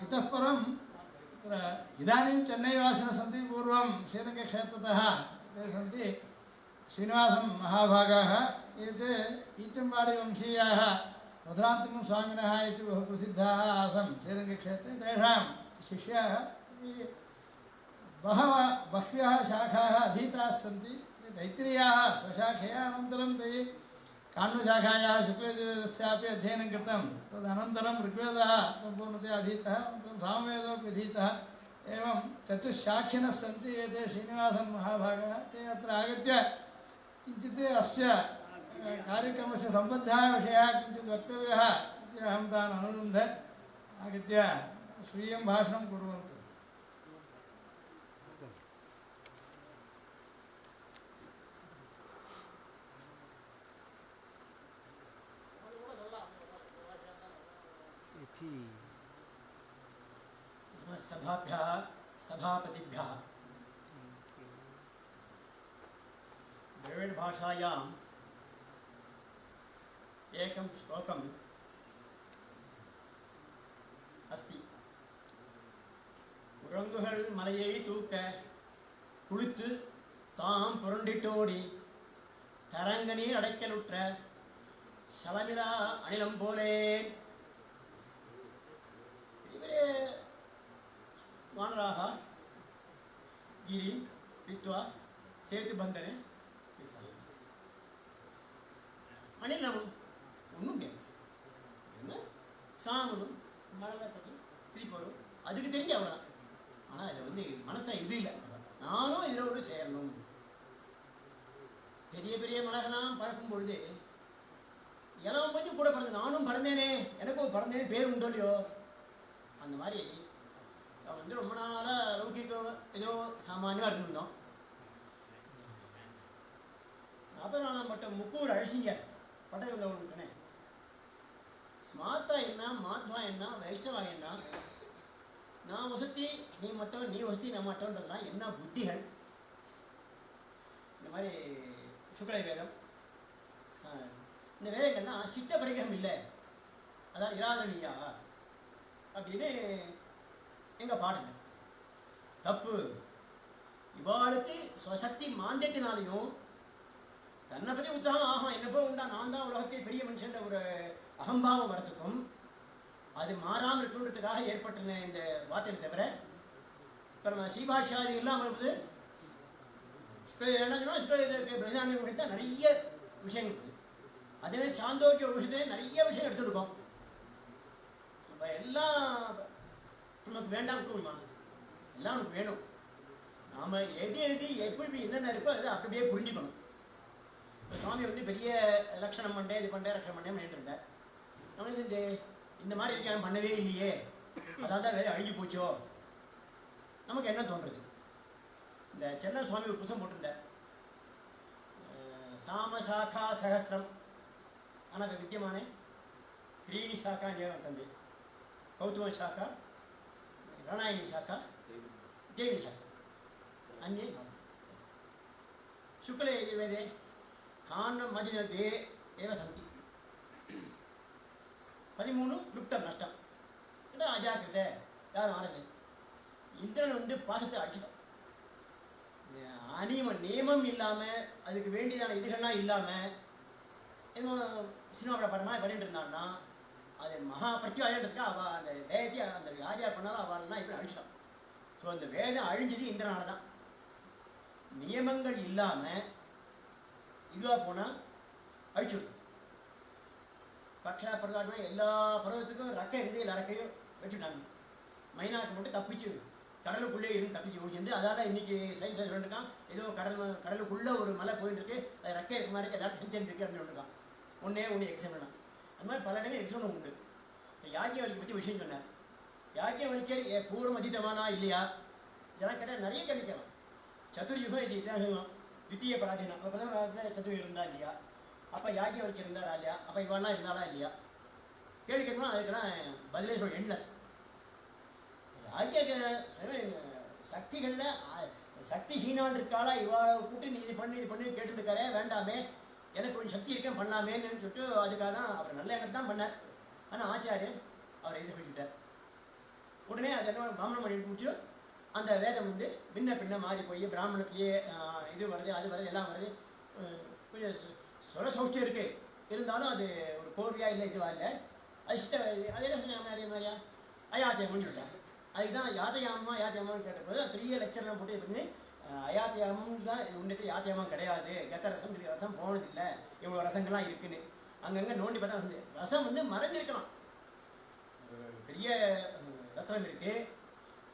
इतः परं इदानीं चेन्नैवासिनः सन्ति पूर्वं श्रीरङ्गक्षेत्रतः ते सन्ति श्रीनिवासं महाभागाः एते ईचम्बाडिवंशीयाः मधुरान्तकं स्वामिनः इति बहु प्रसिद्धाः आसन् श्रीरङ्गक्षेत्रे तेषां शिष्याः बह्व्यः शाखाः अधीताः सन्ति तैत्तिरीयाः स्वशाखया अनन्तरं ते काण्वशाखायाः शुक्लयजुर्वेदस्यापि अध्ययनं कृतं तदनन्तरं ऋग्वेदः सम्पूर्णतया अधीतः अनन्तरं सामवेदोपि अधीतः एवं चतुश्शाखिनः सन्ति एते श्रीनिवासं महाभागाः ते अत्र आगत्य किञ्चित् अस्य कार्यक्रमस्य सम्बद्धः विषयः किञ्चित् वक्तव्यः इति अहं तान् अनुरुन्धे आगत्य स्वीयं भाषणं कुर्वन्तु। सभाभ्यः सभापतिभ्यः द्रविड भाषायाम् एकं श्लोकम् अस्ति குரங்குகள் மலையை தூக்க குளித்து தாம் புரண்டிட்டோடி தரங்க நீர் அடைக்கலுற்ற சலமிலா அணிலம் போலே वानराः गिरिं पीत्वा सेतुबन्धने अनिलं ஒன்றும் என்ன சாமனும் மரகத்ததும் திருப்பரும் அதுக்கு தெரிஞ்சு அவ்வளோதான். ஆனால் இதில் வந்து மனசில் இது இல்லை, நானும் இதில் ஒன்று சேரணும். பெரிய பெரிய மலகெல்லாம் பறக்கும் பொழுது எல்லாம் கொஞ்சம் கூட பறந்து நானும் பறந்தேனே எனக்கும் பறந்தேனே பேர் உண்டோ இல்லையோ அந்த மாதிரி வந்து ரொம்ப நாளாக லௌகிக்கம் ஏதோ சாமானியமாக இருந்திருந்தோம். 44 பட்டம் முக்கூர் அழிச்சிங்க பட்டம் வந்தவனுக்குனே ஸ்மார்த்தா என்ன மாத்வா என்ன வைஷ்ணவா என்ன நான் வசதி நீ மட்டும் நீ வசதி நான் மட்டும்ன்றதுலாம் என்ன புத்திகள். இந்த மாதிரி சுக்ல வேதம் இந்த வேதங்கள்னா சித்த பரிகிரகம் இல்லை, அதான் இராதரணியா அப்படின்னு எங்கள் பாடுங்க தப்பு. இவாளுக்கு ஸ்வசக்தி மாந்தியத்தினாலையும் தன்னை பற்றி உற்சாகம் ஆகும் என்ன போய் உண்டா நான் தான் உலகத்தையே பெரிய மனுஷன்ற ஒரு அகம்பாவம் வரத்துக்கும் அது மாறாமல் இருக்கணுன்றதுக்காக ஏற்பட்ட இந்த வார்த்தையை தவிர இப்போ நம்ம ஸ்ரீபாஷாதி இல்லாமல் இருப்பது பிரதானியம் முடித்தா நிறைய விஷயங்கள் இருக்குது. அதே சாந்தோக்கிய ஒரு விஷயத்தையே நிறைய விஷயம் எடுத்துருக்கோம். நம்ம எல்லாம் நமக்கு வேண்டாம் விட்டுருமா, எல்லாம் நமக்கு வேணும். நாம் எது எது எப்படி என்னென்ன இருக்கோ அதை அப்படியே புரிஞ்சுக்கணும். இப்போ சுவாமி வந்து பெரிய லக்ஷணம் பண்ணேன் இது பண்ணேன் லக்ஷணம் பண்ணேன் பண்ணிட்டு இருந்தேன். நம்மளுக்கு இந்த மாதிரி இருக்க பண்ணவே இல்லையே, அதாவது தான் வேலை அழிஞ்சு போச்சோ நமக்கு என்ன தோன்றுறது. இந்த சென்னை சுவாமி ஒரு புத்தகம் போட்டிருந்தார், சாமசாக்கா சகசிரம் ஆனால் இப்போ வித்தியமானே த்ரீணி சாக்கா நேரம் தந்தை கௌதம சாக்கா ரணாயினி சாக்கா தேவி சாக்கா अन्ये शुक्ल यजुर्वेदे कान्न मदिनते एव सन्ति 13 लुप्तं नष्टं ஏன்னா அஜாக்கிரதை யாரும் ஆரஞ்சு இந்திரன் வந்து பாசத்தை அடிச்சுட்டோம். நியமம் இல்லாமல் அதுக்கு வேண்டியதான இதுகள்லாம் இல்லாமல் எதுவும் சினிமா படமாக பண்ணிட்டு இருந்தான்னா அது மகா பிரத்யாயன்றதுக்கு அவள் அந்த வேதத்தை அந்த யார் யார் பண்ணாலும் அவள்லாம் இப்படி அழிச்சிட்டான். ஸோ அந்த வேதம் அழிஞ்சது இந்திரனால தான். நியமங்கள் இல்லாமல் இதுவாக போனால் அழிச்சுடும். பக்ஷா பருவம் எல்லா பருவத்துக்கும் ரக்கை இருந்து எல்லா ரக்கையும் வச்சுட்டாங்க. மைனாக்கு மட்டும் தப்பிச்சு கடலுக்குள்ளே இருந்து தப்பிச்சு போயிருந்து. அதாவது இன்னைக்கு சயின்ஸ் சொல்லிருக்கான் ஏதோ கடலுக்குள்ளே ஒரு மலை போயிட்டு இருக்கு, அது ரக்கை இருக்க மாதிரி ஏதாவது செஞ்சு இருக்கு அப்படின்னு சொல்லிருக்கான். ஒன்று எக்ஸாம்பிள் அந்த மாதிரி பல இடங்கள் எக்ஸாம்பிள் உண்டு. யாக்கியவல்லியை பற்றி விஷயம் சொன்னார். யாக்கியவல்லியர் பூர்வம் அதீதமானா இல்லையா இதெல்லாம் கேட்டால் நிறைய கிடைக்கலாம். சதுர்யுகம் இது இத்தியாசம் द्वितीय पराधीन प्रथम चतुर्थ இருந்தா இல்லையா, அப்போ யாக்கியவல்லியர் இருந்தாரா இல்லையா, அப்போ இவெல்லாம் இருந்தாரா இல்லையா கேள்வி கேட்கணும். அதுக்கெல்லாம் பதிலே சொல்ல எண்ட்லெஸ். யாக்கிய சக்திகளில் சக்திஹீனான் இருக்காளா இவாளை கூட்டு நீ இது பண்ணி கேட்டுருக்காரே வேண்டாமே எனக்கு கொஞ்சம் சக்தி இருக்கேன் பண்ணாமேன்னு சொல்லிட்டு அதுக்காக தான் அவர் நல்ல எண்ணத்தை தான் பண்ணார். ஆனால் ஆச்சாரியர் அவர் எழுதி வச்சுட்டார். உடனே அது என்ன பிராமணம் பண்ணி முடிச்சு அந்த வேதம் வந்து பின்ன பின்ன மாறி போய் பிராமணத்திலேயே இது வருது அது வருது எல்லாம் வருது. கொஞ்சம் சொல சௌஷ்டியம் இருக்கு, இருந்தாலும் அது ஒரு கோர்வையா இல்லை இதுவா இல்லை. அது இஷ்ட அதே அதே மாதிரியா அயாத்தியம்னு சொல்லிட்டாங்க. அதுதான் யாத்தியாமான்னு கேட்டபோது பெரிய லெக்சர்லாம் போட்டு பண்ணி அயாத்தியாமம் தான் உன்னத்து யாத்தியாமம் கிடையாது, கெத்த ரசம் ரசம் போனதில்லை, இவ்வளோ ரசங்கள்லாம் இருக்குன்னு அங்கங்கே நோண்டி பார்த்தா ரசம் வந்து மறைஞ்சிருக்கலாம். பெரிய ரத்னம் இருக்கு.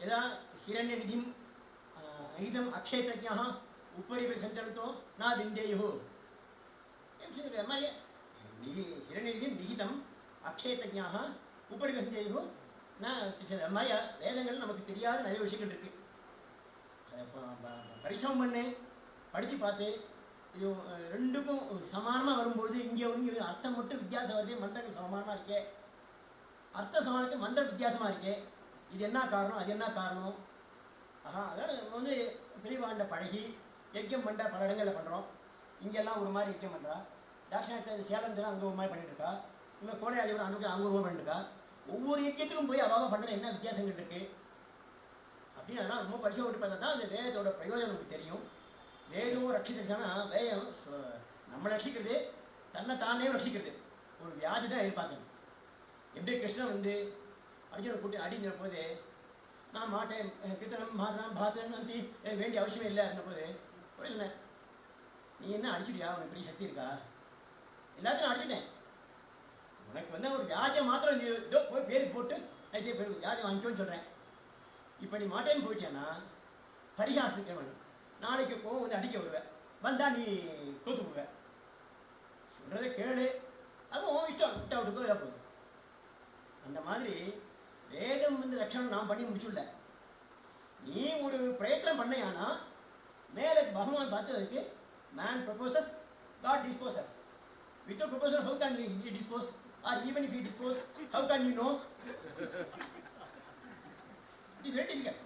எதா ஹிரண்ய நிதிம் நிகிதம் அக்ஷயத்யா உப்பரி சஞ்சலத்தோ நான் விந்தேயோ மாதிரி ஹிரண்ய நிதிம் நிகிதம் அக்ஷயத்யா உப்பரி சஞ்சேயோ நான் மாதிரி வேதங்கள் நமக்கு தெரியாத நிறைய விஷயங்கள் இருக்கு. பரிசிரமம் பண்ணு படித்து பார்த்து இது ரெண்டுக்கும் சமானமாக வரும்பொழுது இங்கே ஒன்று அர்த்தம் மட்டும் வித்தியாசம் வருது, மந்திரங்கள் சமானமாக இருக்கே, அர்த்த சமானத்துக்கு மந்திர வித்தியாசமாக இருக்கே, இது என்ன காரணம் அது என்ன காரணம்? அதான் வந்து பெரியவாண்ட பழகி யஜ்யம் பண்ண பல இடங்களில் பண்ணுறோம். இங்கெல்லாம் ஒரு மாதிரி யஜ்யம் பண்ணுறா, தாட்சிணாயத்தில் சேலம் அங்கே ஒரு மாதிரி பண்ணிட்டுருக்கா, இன்னும் கோடையாதிபதி அங்கே ஒரு மாதிரி பண்ணிட்டுருக்கா. ஒவ்வொரு யஜ்யத்துக்கும் போய் அவாவா பண்ணுற என்ன வித்தியாசங்கள் இருக்குது அப்படின்னு அதெல்லாம் ரொம்ப பரிசோதனை விட்டு பார்த்தா தான் அந்த வேதத்தோட பிரயோஜனம் நமக்கு தெரியும். வேதம் ரட்சிக்கிறதுனா வேதம் நம்ம ரட்சிக்கிறது தன்னை தானே ரட்சிக்கிறது. ஒரு வியாதி தான் எதிர்பார்க்கணும். எப்படி கிருஷ்ணன் வந்து அர்ஜுனை கூட்டி அடிங்கிற போது நான் மாட்டேன் பித்தனம் மாதனம் பாத்தன் வந்து வேண்டிய அவசியமே இல்லை அப்படின்ன போது சொன்ன நீ என்ன அடிச்சுடியா, உனக்கு பெரிய சக்தி இருக்கா? எல்லாத்தையும் அடிச்சுட்டேன், உனக்கு வந்து ஒரு வியாதியை மாத்திரம் நீ இதோ போய் பேருக்கு போட்டு வியாதி வாங்கிக்கோன்னு சொல்கிறேன். இப்போ நீ மாட்டேன்னு போயிட்டேன்னா பரிகாசத்துக்கு வேணும், நாளைக்கு கோவம் வந்து அடிக்க வருவேன், வந்தா நீ தோத்து போடுவேன். சொல்கிறத கேளு, அதுவும் இஷ்டம் விட்டா விட்டுக்கோ இதாக போதும். அந்த மாதிரி வேதம் வந்து லட்சணம் நான் பண்ணி முடிச்சுள்ள, நீ ஒரு பிரயத்தனம் பண்ணையானா மேலே பகவான் பார்த்ததுக்கு man proposes god disposes. Without proposal how can he dispose, or even if he dispose how can you know? It is very difficult.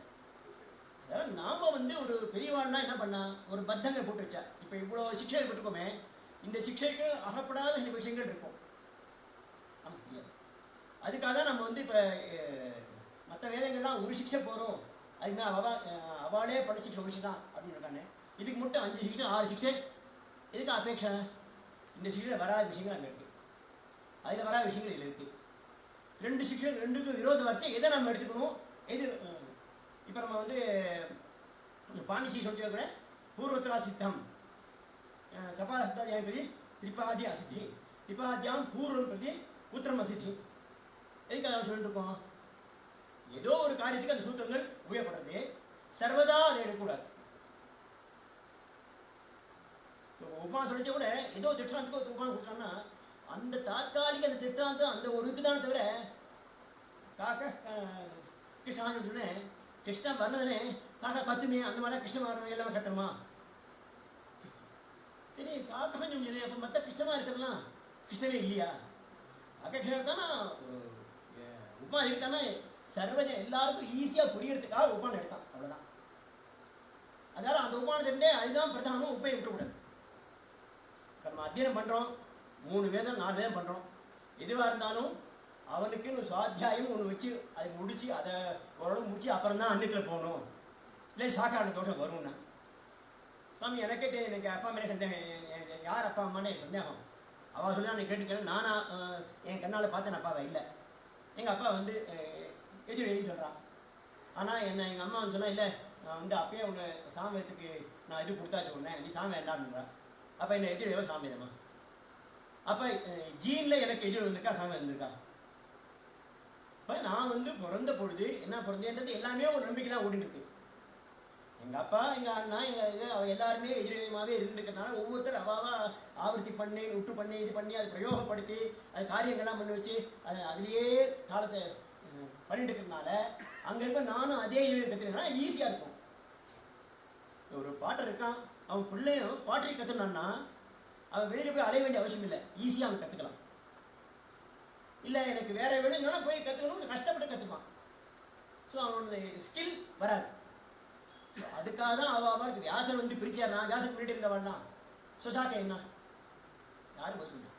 அதாவது நாம் வந்து ஒரு பெரியவாள்னா என்ன பண்ணா ஒரு பத்தங்கள் போட்டு வச்சா, இப்போ இவ்வளோ சிக்ஷை போட்டுக்கோமே, இந்த சிக்ஷைக்கு அகப்படாத சில விஷயங்கள் இருக்கும் நமக்கு தெரியாது. அதுக்காக தான் நம்ம வந்து இப்போ மற்ற வேதங்கள்லாம் ஒரு சிக்ஷை போகிறோம், அதுக்கு மேலே அவளே பண்ண சிக்ஷை ஒரு தான் அப்படின்னு இருக்கானே, இதுக்கு மட்டும் 5 சிக்ஷை 6 சிக்ஷை எதுக்கு அபேட்சை? இந்த சிக்ஷையில் வராத விஷயங்கள் அங்கே இருக்குது, அதில் வராத விஷயங்கள் இதில் இருக்குது. 2 சிக்ஷை 2க்கும் விரோதம் வச்சு எதை நம்ம எடுத்துக்கணும் எது? இப்போ நம்ம வந்து பாணிசி சொல்லி வைக்கிற பூர்வத்தரா சித்தம் சபாதியாம் பிரதி திரிபாதி அசித்தி, திரிபாதியாம் பூர்வம் பிரதி உத்திரம் அசித்தி. எதுக்கு அதை சொல்லிட்டு இருக்கோம்? ஏதோ ஒரு காரியத்துக்கு அந்த சூத்திரங்கள் உபயோகப்படுறது, சர்வதா அதை எடுக்கக்கூடாது. உபமா சொல்லிச்ச கூட ஏதோ திட்டாந்தத்துக்கு ஒரு உபமா கொடுத்தாங்கன்னா அந்த தாத்காலிக அந்த திட்டாந்தம் அந்த ஒரு இதுதான் தவிர காக்க கிருஷ்ணான்னு சொன்னே கிருஷ்ணா வர்றதுனே காக்கா கத்துமே அந்த மாதிரி கிருஷ்ண வரணும் எல்லாமே கத்தணுமா? சரி காக்கா கொஞ்சம் சொன்னேன், அப்போ மற்ற கிருஷ்ணமாக இருக்கிறதுலாம் கிருஷ்ணவே இல்லையா? காக்கா கிருஷ்ணன் தானே உபமா எடுத்தானே சர்வஜ எல்லாருக்கும் ஈஸியாக புரியறதுக்காக உபானம் எடுத்தான், அவ்வளோதான். அதனால் அந்த உபானத்திலே அதுதான் பிரதானம், உப்பையை விட்டுக்கூடாது. நம்ம அத்தியனம் பண்ணுறோம், 3 வேதம் 4 வேதம் பண்ணுறோம், எதுவாக இருந்தாலும் அவனுக்குன்னு சுவாத்தியாயம் ஒன்று வச்சு அதை முடித்து அதை ஓரளவு முடித்து அப்புறம் தான் அன்னத்தில் போகணும், இல்லை சாக்காரண தோஷம் வரும்னா. சுவாமி எனக்கே தெரியும், எனக்கு அப்பா மேலே சந்தேகம், யார் அப்பா அம்மானே சந்தேகம். அவள் சொல்லி நான் கேட்டுக்கிறேன், நானா என் கண்ணால் பார்த்தேன் அப்பாவை இல்லை, எங்கள் அப்பா வந்து எஜுகேஷன் சொல்கிறான். ஆனால் எங்கள் அம்மா வந்து சொன்னால் இல்லை நான் வந்து அப்பயே உன்னை சாமியத்துக்கு நான் இது கொடுத்தாச்சு உடனே நீ சாமி வேண்டாம்ன்றா. அப்போ என்ன எஜுகேவோ சாமியதமா? அப்போ ஜீனில் எனக்கு எஜுகே வந்திருக்கா சாமி வந்திருக்கா? இப்போ நான் வந்து பிறந்த பொழுது என்ன பிறந்தேன்றது எல்லாமே ஒரு நம்பிக்கை தான் ஓடிட்டுருக்கு. எங்கள் அப்பா எங்கள் அண்ணா எங்கள் இது அவள் எல்லாருமே எதிரமாகவே இருந்துருக்கிறதுனால ஒவ்வொருத்தர் அவாவா ஆவர்த்தி பண்ணி விட்டு பண்ணி இது பண்ணி அதை பிரயோகப்படுத்தி அது காரியங்கள்லாம் பண்ணி வச்சு அதுலேயே காலத்தை பண்ணிட்டு இருக்கிறதுனால அங்கே இருக்க நானும் அதே கற்றுக்கிறதுனால ஈஸியாக இருக்கும். ஒரு பாட்டர் இருக்கான், அவன் பிள்ளையும் பாட்டரை கற்றுனான்னா அவன் வெளியில் போய் அலைய வேண்டிய அவசியம் இல்லை, ஈஸியாக அவன் கற்றுக்கலாம். இல்லை எனக்கு வேற வேணும் இல்லைன்னா போய் கற்றுக்கணும், கஷ்டப்பட்டு கற்றுப்பான். ஸோ அவனோட ஸ்கில் வராது. அதுக்காக தான் அவருக்கு வியாசர் வந்து பிரிச்சார்னா வியாசர் பண்ணிட்டு இருந்தவன்னா சுசாக்க என்ன யாரும் போய் சொல்லுங்க.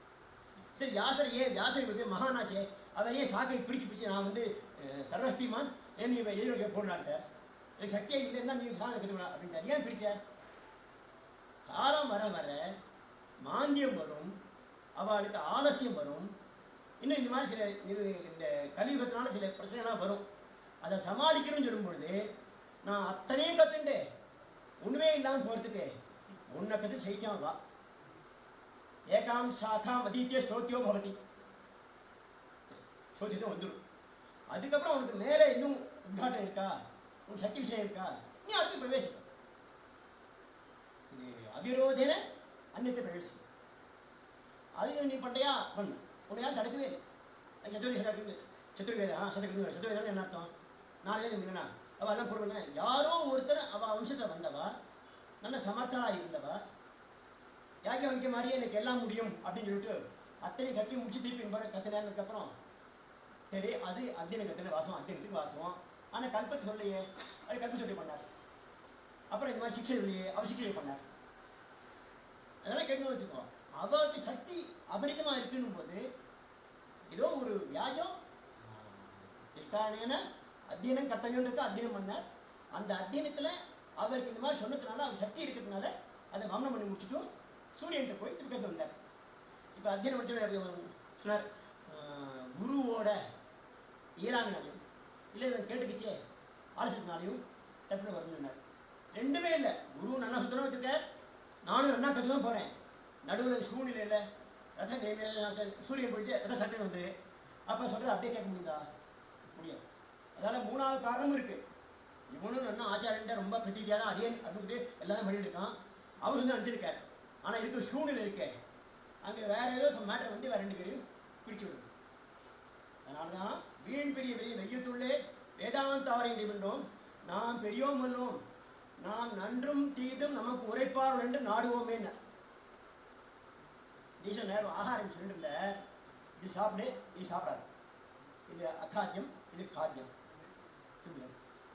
சரி வியாசர் ஏன் வியாசர் போய் மகானாச்சே அவரையே சாக்கை பிரித்து நான் வந்து சர்வஸ்திமான் ஏன் நீ எதிர்க்க போடலான்ட்ட எனக்கு சக்தியே இல்லைன்னா நீ சாதனை கற்றுக்கலாம் அப்படின்ட்டு ஏன் பிரித்தார்? காலம் வர வர மாந்தியம் வரும், அவளுக்கு ஆலசியம் வரும், இன்னும் இந்த மாதிரி சில இந்த கலியுகத்தினால சில பிரச்சனைலாம் வரும். அதை சமாளிக்கணும்னு சொல்லும்பொழுது நான் அத்தனையும் கற்றுண்டு ஒன்றுமே இல்லாமல் போகிறதுக்கு உன்னை கற்று செய்யாம வா. ஏகாம் சாக்காம் அதீத்திய ஸ்ரோத்தியோ பவதி, ஸ்ரோத்தியத்தும் வந்துடும். அதுக்கப்புறம் உனக்கு மேலே இன்னும் உத்காட்டம் இருக்கா, உனக்கு சக்தி விஷயம் இருக்கா, நீ அடுத்து பிரவேசிக்கும். இது அவிரோதேன அந்நியத்தை பிரவேசிக்கும். அது நீ பண்றியா பண்ணு, உன்னை யாரும் தடுக்கவே இல்லை. சத்துருவேதம் என்ன அர்த்தம்? 4 வேதம் இல்லைனா அவள் எல்லாம் பொருள் யாரோ ஒருத்தர் அவள் வம்சத்தில் வந்தவா, நல்ல சமர்த்தனாக இருந்தவா, யாக்கி வணிக்க மாதிரியே எனக்கு எல்லாம் முடியும் அப்படின்னு சொல்லிட்டு அத்தனை கட்டி முடிச்சு திருப்பி கத்தினதுக்கப்புறம் சரி அது அத்தியனை கத்தின வாசம், அத்தியனத்துக்கு வாசம். ஆனால் கல்பத்தை சொல்லையே, அது கல்ப சொல்லி பண்ணார். அப்புறம் இந்த மாதிரி சிக்ஷை இல்லையே, அவர் சிக்ஷை பண்ணார். அதெல்லாம் கேட்கணும் வச்சுக்கோ. அவருக்கு சக்தி அபரிதமாக இருக்குன்னும் போது ஏதோ ஒரு வியாஜம் நிஷ்காரணேன அத்தியனம் கர்த்தவியம்ன்றது அத்தியனம் பண்ணார். அந்த அத்தியனத்தில் அவருக்கு இந்த மாதிரி சொன்னதுனால அவர் சக்தி இருக்கிறதுனால அதை மரணம் பண்ணி முடிச்சுட்டும் சூரியன்கிட்ட போய் திருப்பி வந்தார். இப்போ அத்தியனம் முடிச்சு சொன்னார், குருவோட ஈராமினாலையும் இல்லை இவன் கேட்டுக்கிச்சே ஆலோசத்தினாலையும் டப்புனு வரணுன்னார். ரெண்டுமே இல்லை. குரு நன்னா சுத்தமாக வச்சுருக்கார், நானும் நன்னா கற்று தான் போகிறேன். நடுவில் சூழ்நிலையில் ரத்த சூரியன் போயிட்டு ரத்த சக்தி வந்து அப்போ சொல்கிறது அப்படியே கேட்க முடியுதா? முடியும். அதனால் 3வது காரணமும் இருக்குது. இவனும் நல்லா ஆச்சாரன்ட்ட ரொம்ப பிரதித்தியாக தான் அடியன் அப்படின்னு எல்லாரும் பண்ணிட்டு இருக்கான். அவர் வந்து நினச்சிருக்கார். ஆனால் இருக்கிற சூழ்நிலை இருக்கே, அங்கே வேறு ஏதோ மேட்டர் வந்து வேறு 2 பேரையும் பிரித்து விடும். அதனால தான் வீண் பெரிய பெரிய வெய்யத்துள்ளே வேதாந்த அவரை என்றோம் நாம் பெரியோம் அல்லோம், நாம் நன்றும் தீதும் நமக்கு உரைப்பார்கள் என்று நாடுவோமே. ஈஸ்வரன் நேரம் ஆகாரம் சொல்லிட்டு இல்லை, இது சாப்பிடு இது சாப்பிடாது, இது அகாத்தியம் இது காத்தியம்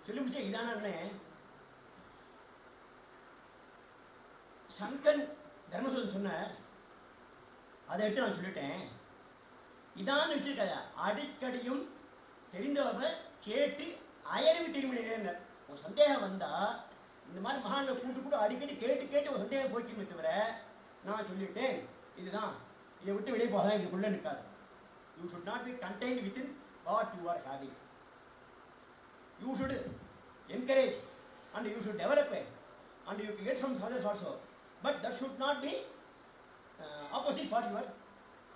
சொல்லி முடிச்சா இதானே. சங்கன் தர்மசூதன் சொன்னார், அதை எடுத்து நான் சொல்லிட்டேன். இதான்னு வச்சிருக்காத அடிக்கடியும் தெரிந்தவர்கள் கேட்டு அயர்வு திரும்பினர். ஒரு சந்தேகம் வந்தால் இந்த மாதிரி மகான்களை கூட்டு அடிக்கடி கேட்டு கேட்டு ஒரு சந்தேகம் போய்க்குமே தவிர நான் சொல்லிட்டேன் இதுதான், இதை விட்டு வெளியே போகாதான் இதுக்குள்ளே நிற்காது. You should not be contained within what you are having. You should encourage and you should develop and you get from others also, but that should not be opposite for your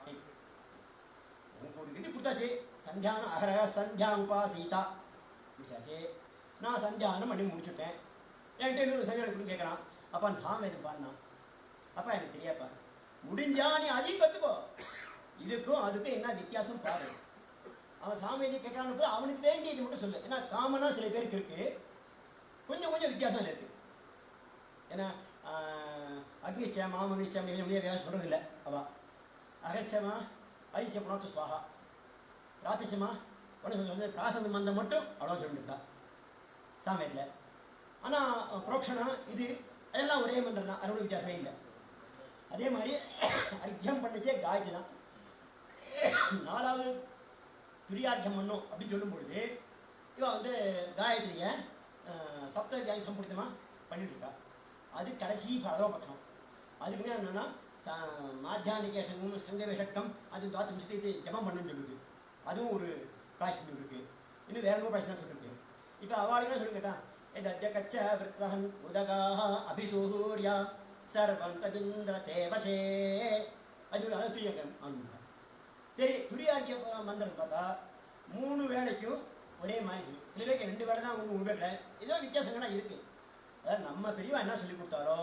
faith. உங்களுக்கு ஒரு இது கொடுத்தாச்சு, சந்தியானம் அகரக சந்தியா உபாசீதா முடிச்சாச்சு. நான் சந்தியானம் பண்ணி முடிச்சுட்டேன். என்கிட்ட இன்னொரு சந்தியானம் கொடுன்னு கேட்குறான். அப்பா அந்த சாமி எதுவும் பாருண்ணா, அப்பா எனக்கு தெரியாப்பா. முடிஞ்சா நீ அதையும் கற்றுக்கோ, இதுக்கும் அதுக்கும் என்ன வித்தியாசம் பாரு. அவன் சாமி எது கேட்கறான்னு போது அவனுக்கு வேண்டியது மட்டும் சொல்லு. ஏன்னா காமனாக சில பேருக்கு இருக்குது, கொஞ்சம் கொஞ்சம் வித்தியாசம் இருக்குது. ஏன்னா அக்னிச்சேமா மனுஷம் வேறு சொல்கிறதில்லை. அவள் அகச்சமா ஐச்ச புனத்து சுவாகா ராத்திச்சமா உனக்கு வந்து பிராசந்த மந்திரம் மட்டும் அவ்வளோ சொல்லிட்டுருக்கா சாமியத்தில். ஆனால் புரோக்ஷனா இது அதெல்லாம் ஒரே மந்திரம் தான், அது வித்தியாசமே இல்லை. அதே மாதிரி அர்க்கியம் பண்ணிச்சே காயத்ரி தான். 4வது துரியார்க்கியம் பண்ணும் அப்படின்னு சொல்லும் பொழுது இவன் வந்து காயத்ரியை சப்த வியாதி சம்பூர்த்தமாக பண்ணிட்டுருக்கா. அது கடைசி பரதோபட்சம். அதுக்குமே என்னென்னா மாத்தியானிகேஷன் சங்கவேஷக்கம் அது 20 நிமிஷத்துக்கு ஜபம் பண்ணுன்னு சொல்லுது. அதுவும் ஒரு பிராய்ச்சியம் இருக்குது. இன்னும் வேற நூறு பிராய்ச்சியம் சொல்லிருக்கு. இப்போ அவாளுக்குலாம் சொல்லி கேட்டான், எதத்ய கச்ச விருத்ரஹன் உதகாஹ அபிசூர்யா சர்வம் ததிந்திர தேவசே அது துரியார்க்கியம் அப்படின்னு. சரி, துரியார்க்கிய மந்திரம் பார்த்தா 3 வேளைக்கும் ஒரே மாதிரி. சில பேருக்கு 2 வேளை தான் 3 வேளை, ஏதோ வித்தியாசங்கள்லாம் இருக்குது. அதாவது நம்ம பெரியவா என்ன சொல்லி கொடுத்தாரோ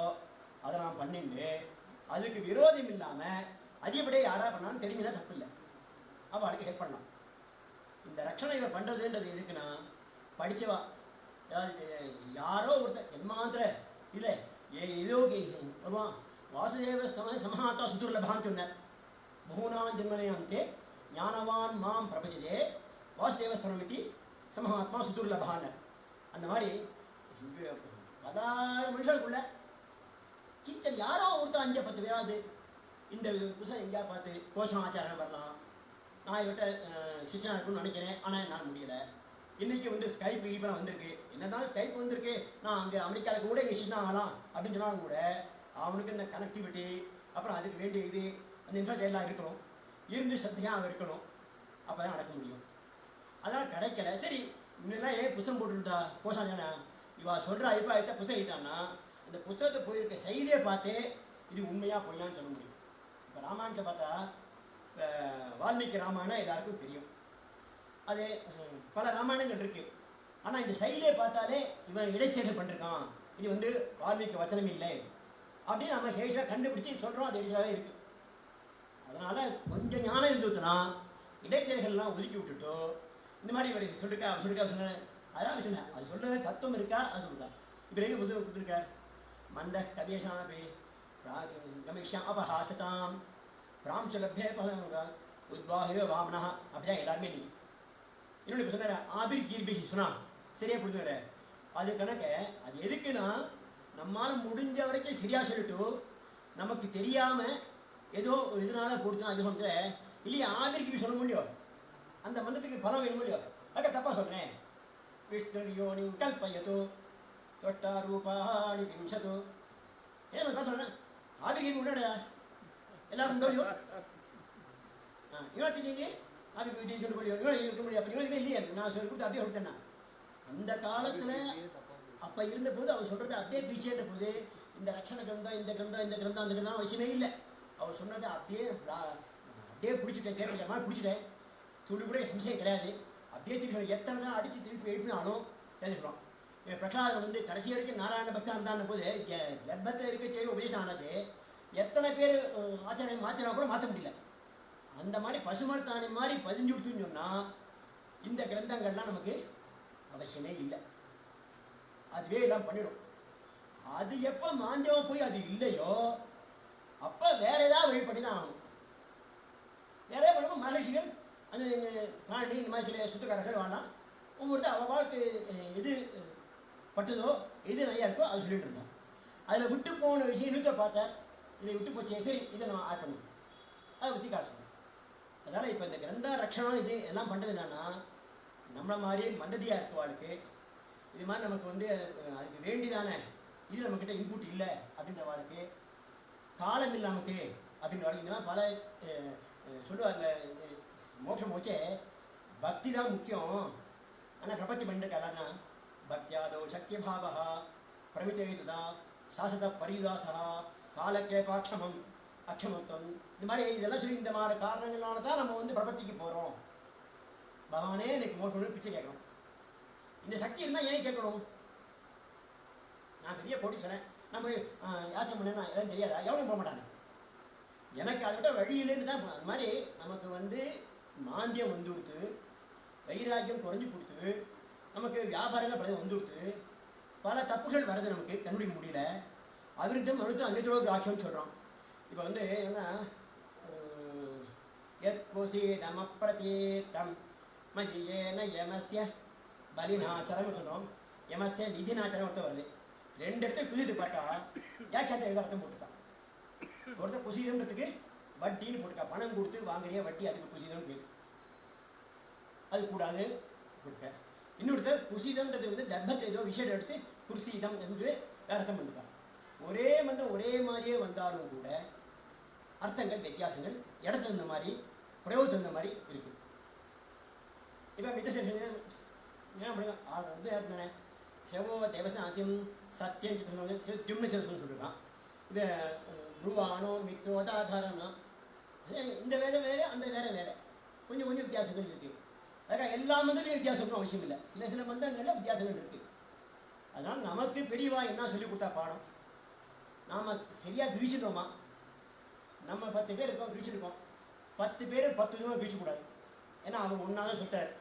அதை நான் பண்ணிட்டு அதுக்கு விரோதம் இல்லாமல் அதிகப்படியே யாராக பண்ணாலும் தெரிஞ்சுனா தப்பு இல்லை. அவளுக்கு ஹெல்ப் பண்ணலாம். இந்த ரக்ஷணை இவர் பண்ணுறதுன்றது எதுக்குன்னா படித்தவா யாரோ ஒருத்தர் ஜென்மாந்திர இல்லை ஏதோ வருவான். வாசுதேவ சமஹாத்தா சுதுர்லபான்னு சொன்னார். பகூனான் ஜென்மனையாந்தே ஞானவான் மாம் பிரபஞ்சதே வாசுதேவஸ்தனமிதி சமஹாத்மா சுதுர்லபான்னு. அந்த மாதிரி 10,000 மனுஷனுக்குள்ள கிச்சன் யாரோ ஒருத்தர் 5-10 பேராது இந்த புதுசாக எங்கேயா பார்த்து கோஷம் ஆச்சாரம் வரலாம், நான் இவர்கிட்ட சிஷ்யனாக இருக்குன்னு நினைக்கிறேன், ஆனால் என்னால் முடியலை. இன்றைக்கி வந்து ஸ்கைப் இப்போலாம் வந்திருக்கு, என்னதான் ஸ்கைப் வந்திருக்கு, நான் அங்கே அமெரிக்காவில் கூட இங்கே சின்ன ஆகலாம் அப்படின்னு சொன்னாலும் கூட அவனுக்கு இந்த கனெக்டிவிட்டி, அப்புறம் அதுக்கு வேண்டிய இது அந்த இன்ஃப்ராஸ்ட்ரக்சர் எல்லாம் இருக்கணும், இருந்து சத்தையாக அவன் இருக்கணும், அப்போ தான் நடக்க முடியும். அதெல்லாம் கிடைக்கல. சரி, முன்னெல்லாம் ஏன் புத்தகம் போட்டுருந்தா போசாங்கன்னா இவா சொல்கிற அபிப்பிராயத்தை புத்தகம் எழுதிட்டான்னா இந்த புத்தகத்தை போயிருக்க செயலியை பார்த்தே இது உண்மையாக பொய்யான்னு சொல்ல முடியும். இப்போ ராமாயணத்தை பார்த்தா வால்மீகி ராமாயணம் எல்லாருக்கும் தெரியும், அது பல ராமாயணங்கள் இருக்குது. ஆனால் இந்த செயலியை பார்த்தாலே இவன் இடைச்செயல் பண்ணிருக்கான், இது வந்து வால்மீகி வச்சனம் இல்லை அப்படின்னு நம்ம ஹேஷாக கண்டுபிடிச்சி சொல்கிறோம், அது இடைச்சலாகவே இருக்குது. அதனால் கொஞ்சம் ஞானம் இருந்துச்சுன்னா இடைச்செயல்கள்லாம் ஒதுக்கி விட்டுட்டோ இந்த மாதிரி இவர் சொல்லிருக்கா சொன்ன அதான் விஷயம், அது சொல்ல தத்துவம் இருக்கா அது சொல்லுதா. இப்போ எங்கே புத்தகம் கொடுத்துருக்கார், மந்த கபேஷாமபி கமிஷாம் அபஹாசதாம் பிராம்சலபே உத்வாஹியோ வாமனா அப்படிதான் எல்லாருமே நீ இன்னொன்று இப்போ சொன்னார் ஆபிர் கீர்பி சொன்னா சரியா புரிஞ்சுற. அது கணக்க அது எதுக்குன்னா நம்மளால் முடிஞ்ச வரைக்கும் சரியா சொல்லிட்டு நமக்கு தெரியாமல் ஏதோ இதனால பொறுத்தா அது சொல்ற இல்லையா ஆபிர் கீர்பி சொல்ல முடியும், அந்த மந்திரத்துக்கு பலம் வேணும் இல்லையோ, அக்கா தப்பாக சொல்கிறேன். விஷ்ணு யோனி கல்பயது தொட்டா ரூபாணி விம்சது ஏன் சொல்கிறேன் ஆபிர் முன்னாடியா எல்லாருக்கும் தெரியும். இவன் தெரிஞ்சு ஆபிர் சொல்ல முடியும், இவன் இருக்க முடியும், அப்படி இவன் இல்லையே நான் சொல்லி கொடுத்து அப்படியே கொடுத்தேன்னா அந்த காலத்தில் அப்போ இருந்தபோது அவர் சொல்கிறது அப்படியே பீச்சேட்ட போது இந்த லக்ஷண கிரந்தம் இந்த கிரந்தம் இந்த கிரந்தம் அந்த கிரந்தம் அவசியமே இல்லை. அவர் சொன்னதை அப்படியே பிடிச்சிட்டேன், கேட்குற மாதிரி பிடிச்சிட்டேன், துளி கூட சம்சயம் கிடையாது. அப்படியே திருப்பி எத்தனை தான் அடித்து திருப்பி எழுப்பினாலும் தெரிஞ்சுக்கிறோம். பிரகலாதன் வந்து கடைசி வரைக்கும் நாராயண பக்தா இருந்தான போது கர்ப்பத்தில் இருக்க செய்தி உபதேசம் ஆனது எத்தனை பேர் ஆச்சாரியம் மாற்றினா கூட மாற்ற முடியல. அந்த மாதிரி பசுமர்த்தானி மாதிரி பதிஞ்சு கொடுத்துன்னு சொன்னால் இந்த கிரந்தங்கள்லாம் நமக்கு அவசியமே இல்லை, அதுவே எல்லாம் பண்ணிடும். அது எப்போ மாந்தியமாக போய் அது இல்லையோ அப்போ வேற ஏதாவது வழி பண்ணி தான் ஆகணும். வேற பண்ணுவோம் மகர்ஷிகள் அந்த பாண்டி இந்த மாதிரி சில சுத்தக்காரர்கள் வேண்டாம், ஒவ்வொருத்தர் அவளுக்கு எது பட்டுதோ எது நிறையா இருக்கோ அது சொல்லிட்டு இருந்தோம். அதில் விட்டு போன விஷயம் இன்னுத்த பார்த்தார், இதை விட்டு போச்சே சரி இதை நம்ம ஆட் பண்ணுவோம், அதை பற்றி காட்டுவோம். அதனால் இப்போ இந்த கிரந்த ரக்ஷணம் இது எல்லாம் பண்ணுறது என்னன்னா நம்மளை மாதிரி மந்ததியாக இருக்கவாளுக்கு இது மாதிரி நமக்கு வந்து அதுக்கு வேண்டிதானே இது நம்மக்கிட்ட இன்புட் இல்லை அப்படின்ற வாழ்க்கை காலம் இல்லாமக்கு அப்படின்ற வாழ்க்கை இந்த மாதிரி பல சொல்லுவாங்க. மோட்சம் போச்சே பக்தி தான் முக்கியம், ஆனால் பிரபத்தி பண்ணிருக்காளன்னா பக்தியாதோ சக்தி பாவா பிரமித்தா சாசத பரிதாசா காலக்கேபாட்சமம் அக்ஷமத்துவம் இந்த மாதிரி இதெல்லாம் சொல்லி இந்த மாதிரி காரணங்களால தான் நம்ம வந்து பிரபத்திக்கு போகிறோம். பகவானே எனக்கு மோட்சம் பிச்சை கேட்கணும், இந்த சக்தி இருந்தால் ஏன் கேட்கணும்? நான் பெரிய போட்டி சொன்னேன், நம்ம யாச்சம் பண்ணேன்னா எதுவும் தெரியாதா, எவனும் போக மாட்டாங்க. எனக்கு அதை விட வழியிலேருந்து தான் அது மாதிரி நமக்கு வந்து மாந்தியம் வந்து கொடுத்து வைராக்கியம் குறைஞ்சி கொடுத்து நமக்கு வியாபாரங்கள் பல வந்து கொடுத்து பல தப்புகள் வருது, நமக்கு கண்டுபிடிக்க முடியல. அவிருத்தம் அனுத்தம் அன்னியத்தோட கிராக்கியம்னு சொல்கிறோம். இப்போ வந்து என்ன எத்கோசீதமப்பிரதீத்தம் மஜியேன யமஸ்ய பலிநாச்சரம் சொல்கிறோம், யமஸ்ய நிதிநாச்சரம் ஒருத்தர் வருது. ரெண்டு இடத்துல குதித்து பார்த்தா யாக்கியாத்த விவரத்தம் போட்டுருக்கான். ஒருத்தர் குசீதம்ன்றதுக்கு வட்டின்னு போட்டுக்கா, பணம் கொடுத்து வாங்குறிய வட்டி, அதுக்கு குசீதம்னு பேர், அது கூடாது கொடுக்க. இன்னொருத்தர் குசீதம்ன்றது வந்து தர்மத்தை ஏதோ விஷயம் எடுத்து குசீதம் என்று வேற அர்த்தம் பண்ணிருக்கான். ஒரே மந்திரம் ஒரே மாதிரியே வந்தாலும் கூட அர்த்தங்கள் வித்தியாசங்கள் இடத்துல இருந்த மாதிரி பிரயோகத்துக்கு இருந்த மாதிரி இருக்கு. இப்போ மித்த வந்து தானே செவோ தேவசாத்தியம் சத்தியம் திம்ன சதுர்ன்னு சொல்லியிருக்கான். இது ரூவானோ மித்ரோதாதாரம்னா இந்த வேலை வேறு அந்த வேற வேலை கொஞ்சம் கொஞ்சம் வித்தியாசங்கள் இருக்குது. அதுக்காக எல்லா மந்திரையும் வித்தியாசங்களும் அவசியம் இல்லை, சில சில மந்திரங்களில் வித்தியாசங்கள் இருக்குது. அதனால் நமக்கு பெரியவா என்ன சொல்லி கொடுத்தா பாடம் நாம் சரியாக கிழிச்சிட்டோமா? நம்ம 10 பேர் இருக்கோம், கிழிச்சிருக்கோம். 10 பேர் 10 விதமாக கிழிச்சக்கூடாது, ஏன்னா அவர் ஒன்றா தான் சுட்டார்.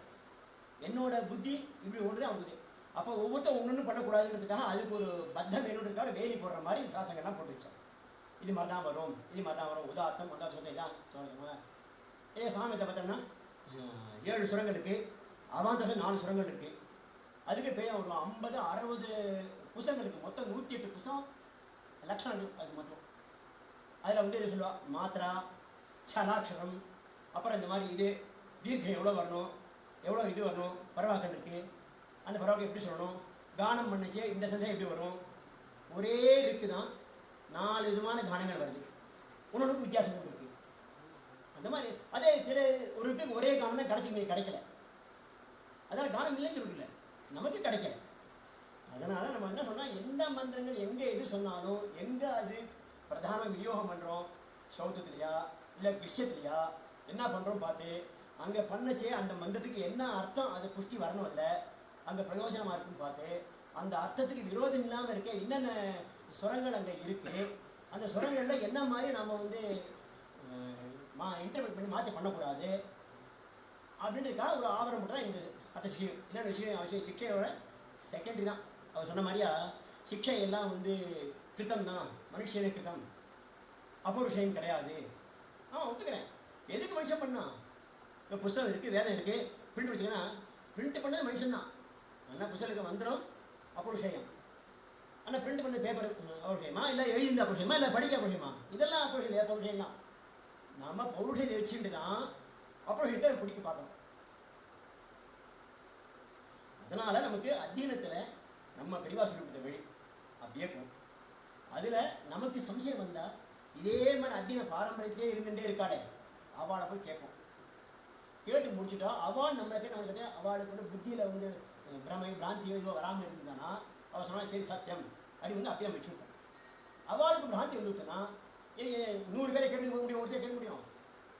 என்னோட புத்தி இப்படி ஒன்று தான் புத்தி. அப்போ ஒவ்வொருத்தரும் ஒன்று பண்ணக்கூடாதுன்றதுக்காக அதுக்கு ஒரு பத்தம் வேணுன்றதுக்காக வேலி போடுற மாதிரி சாசங்கள்லாம் போட்டு வச்சோம். இது மாதிரி தான் வரும், இது மாதிரி தான் வரும், உதார்த்தம் வந்தால் சொல்ல தான் சொல்லுங்க. சாமத்தை பார்த்தோம்னா 7 சுரங்கள் இருக்குது, அவாந்தசம் 4 சுரங்கள் இருக்குது. அதுக்கு பேர் ஒரு 50 60 புஸ்தகங்கள் இருக்குது. மொத்தம் 108 புஸ்தகம் லக்ஷணங்கள் அதுக்கு மொத்தம். அதில் வந்து இது சொல்லுவாள் மாத்திரா சலாட்சரம், அப்புறம் இந்த மாதிரி இது தீர்க்கம் எவ்வளோ வரணும், எவ்வளோ இது வரணும், பரவாக்கள் இருக்குது, அந்த பரவாக்கை எப்படி சொல்லணும், கானம் பண்ணுச்சு இந்த சந்தேகம் எப்படி வரும். ஒரே இருக்கு தான் 4 விதமான கானங்கள் வருது, ஒன்றுக்கு வித்தியாசம் இருக்குது. அந்த மாதிரி அதே சில ஒரு இடத்துக்கு ஒரே கானம் தான் கிடைக்கல, அதனால் கானம் இல்லைன்னு சொல்லல, நமக்கு கிடைக்கல. அதனால் நம்ம என்ன சொன்னால், எந்த மந்திரங்கள் எங்கே எது சொன்னாலும் எங்கே அது பிரதான விநியோகம் பண்ணுறோம், சௌத்தத்துலையா இல்லை கிருஷ்யத்துலையா என்ன பண்ணுறோம் பார்த்து அங்கே பண்ணச்சே அந்த மந்திரத்துக்கு என்ன அர்த்தம், அது புஷ்டி வரணும் இல்லை, அங்கே பிரயோஜனமாக இருக்குன்னு பார்த்து அந்த அர்த்தத்துக்கு விரோதம் இல்லாமல் இருக்க என்னென்ன சுரங்கள் அங்கே இருக்குது, அந்த சுரங்களில் என்ன மாதிரி நம்ம வந்து இன்டர்பிரட் பண்ணி மாற்றி பண்ணக்கூடாது அப்படின்றதுக்காக ஒரு ஆவரம் மட்டும் தான் இந்த அந்த என்னென்ன விஷயம் சிக்ஷையோட செகண்டரி தான். அவர் சொன்ன மாதிரியா சிக்ஷை எல்லாம் வந்து கிருத்தம் தான், மனுஷனே கிருத்தம், அபௌருஷயம் கிடையாது. ஒத்துக்கிறேன். எதுக்கு மனுஷன் பண்ணா, இப்போ புஸ்தகம் இருக்குது, வேதம் இருக்குது, பிரிண்ட் வச்சுக்கன்னா பிரிண்ட் பண்ணது மனுஷன் தான். ஆனால் புஸ்தகம் வந்துடும் அபௌருஷயம், ஆனால் பிரிண்ட் பண்ண பேப்பர் அபௌருஷயமா, இல்லை எழுதிந்த அபௌருஷயமா, இல்லை படிக்க அபௌருஷயமா, இதெல்லாம் அபௌருஷயம் தான். நம்ம பௌருஷயத்தை வச்சுட்டு தான் அபௌருஷயத்தை பிடிக்க பார்க்கணும். அதனால நமக்கு அத்தியனத்தில் நம்ம பெரியவா சொல்லி கொடுத்த வழி அப்படியே போகும். அதில் நமக்கு சம்சயம் வந்தால் இதே மாதிரி அத்தியன பாரம்பரியத்திலே இருந்துகிட்டே இருக்காளே அவளை போய் கேட்போம். கேட்டு முடிச்சுட்டா அவள் நம்மகிட்ட அவளுக்கு வந்து புத்தியில் வந்து பிரமை பிராந்தியோ இதுவோ வராமல் இருந்ததுன்னா அவள் சொன்னால் சரி சத்தியம் அப்படி வந்து அப்படியே வச்சுருப்போம். அவளுக்கு பிராந்தி வந்துட்டுனா 100 பேரை கேட்டு முடியும், ஒருத்தர் கேட்க முடியும்.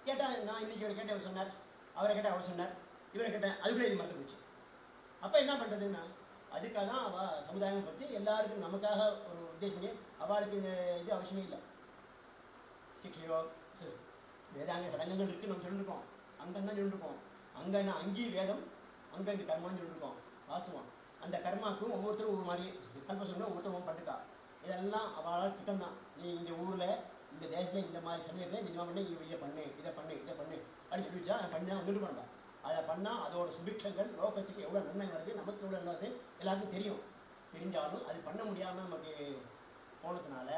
கேட்டால் நான் இன்றைக்கி இவரை கேட்டேன் அவர் சொன்னார், அவரை கேட்டால் அவர் சொன்னார், இவரை கேட்டேன், அதுக்குள்ளே இது மறந்து போச்சு. அப்போ என்ன பண்ணுறதுன்னா அதுக்காக தான் அவள் சமுதாயம் பற்றி எல்லாருக்கும் நமக்காக ஒரு உத்தேசம் பண்ணி அவளுக்கு இந்த இது அவசியமே இல்லை. சிக்ஷையோ வேதாங்க சடங்குகள் இருக்குது நம்ம சொல்லியிருக்கோம், அங்கன்னு தான் சொல்லியிருக்கோம். அங்கே என்ன அங்கீ வேதம், அங்கே இந்த கர்மான்னு சொல்லியிருக்கோம். வாஸ்துவம் அந்த கர்மாவுக்கும் ஒவ்வொருத்தரும் ஒரு மாதிரி கல்ப சொன்னால் ஒவ்வொருத்தரும் பண்ணிருக்கா. இதெல்லாம் அவளால் கிட்டம் தான். நீ இந்த ஊரில் இந்த தேசத்தில் இந்த மாதிரி சமயத்தில் நிஜமாக பண்ணி இதை பண்ணு இதை பண்ணு அப்படின்னு சொல்லி வச்சா பண்ணால் வந்துட்டு பண்ணலாம். அதை பண்ணால் அதோட சுபிக்ஷங்கள் லோகத்துக்கு எவ்வளோ நன்மை வருது, நமக்கு எவ்வளோ நல்லது எல்லாருக்கும் தெரியும். தெரிஞ்சாலும் அது பண்ண முடியாமல் நமக்கு போனதுனால